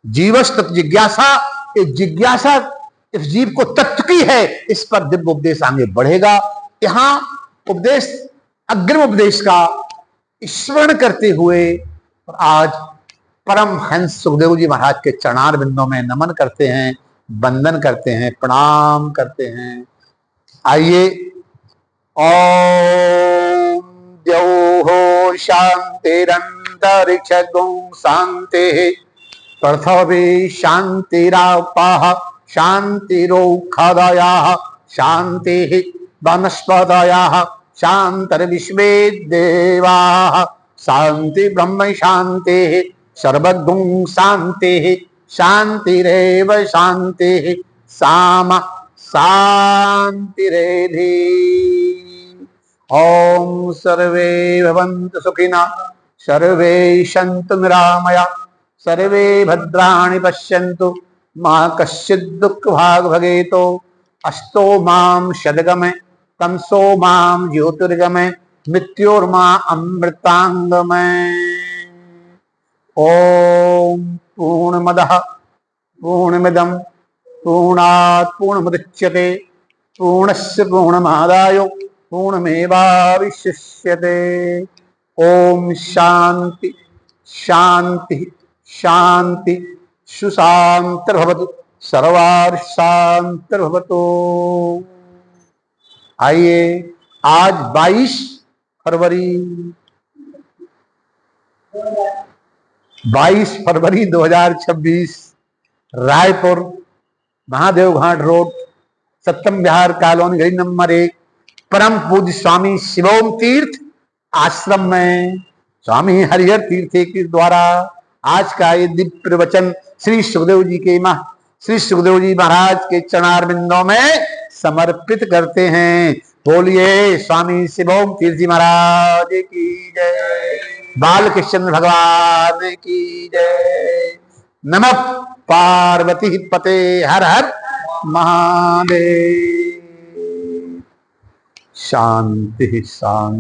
जीवस तत्व जिज्ञासा, जिज्ञासा इस जीव को तत्व की है, इस पर दिव्य उपदेश आगे बढ़ेगा। यहां उपदेश अग्रिम उपदेश का स्मरण करते हुए आज परम हंस सुखदेव जी महाराज के चरणार बिंदों में नमन करते हैं, वंदन करते हैं, प्रणाम करते हैं। आइए। ओम द्यौः शांतिरंतरिक्षगुं शांतिः पृथिवी शांतिरापः शांतिरोषधयः शांतिः वनस्पतयः शांतिर्विश्वे देवाः शांति ब्रह्म शांतिः सर्वगुं शांतिः शांतिरेव शांतिः सामा शांतिरेधि। ओम सर्वे भवन्तु सुखिनः सर्वे सन्तु निरामया सर्वे भद्राणि पश्यन्तु मा कश्चित् दुःखभाग् भवेतो अस्तो मां शतगमय तमसो मां ज्योतिर्गमय मृत्योर्मा अमृतांगमय। ओम पूर्णमदः पूर्णमिदं पूर्णात् पूर्णमुदच्यते पूर्णस्य पूर्णमादाय पूर्णमेवावशिष्यते। ओम शांति शांति शांति सुशांतिर्भवतु सर्वार्शांतिर्भवतु। आइए आज 22 फरवरी 2026 रायपुर महादेव घाट रोड सप्तम विहार कॉलोनी गली नंबर 1 परम पूज्य स्वामी शिवोम तीर्थ आश्रम में स्वामी हरिहर तीर्थ के द्वारा आज का ये दिव्य प्रवचन श्री सुखदेव जी के श्री सुखदेव जी महाराज के चरणारविंदों में समर्पित करते हैं। बोलिए स्वामी शिवोम तीर्थ जी महाराज की जय, बालकृष्ण भगवान की जय। नमः पार्वती पते हर हर महादेव। शांति शांति।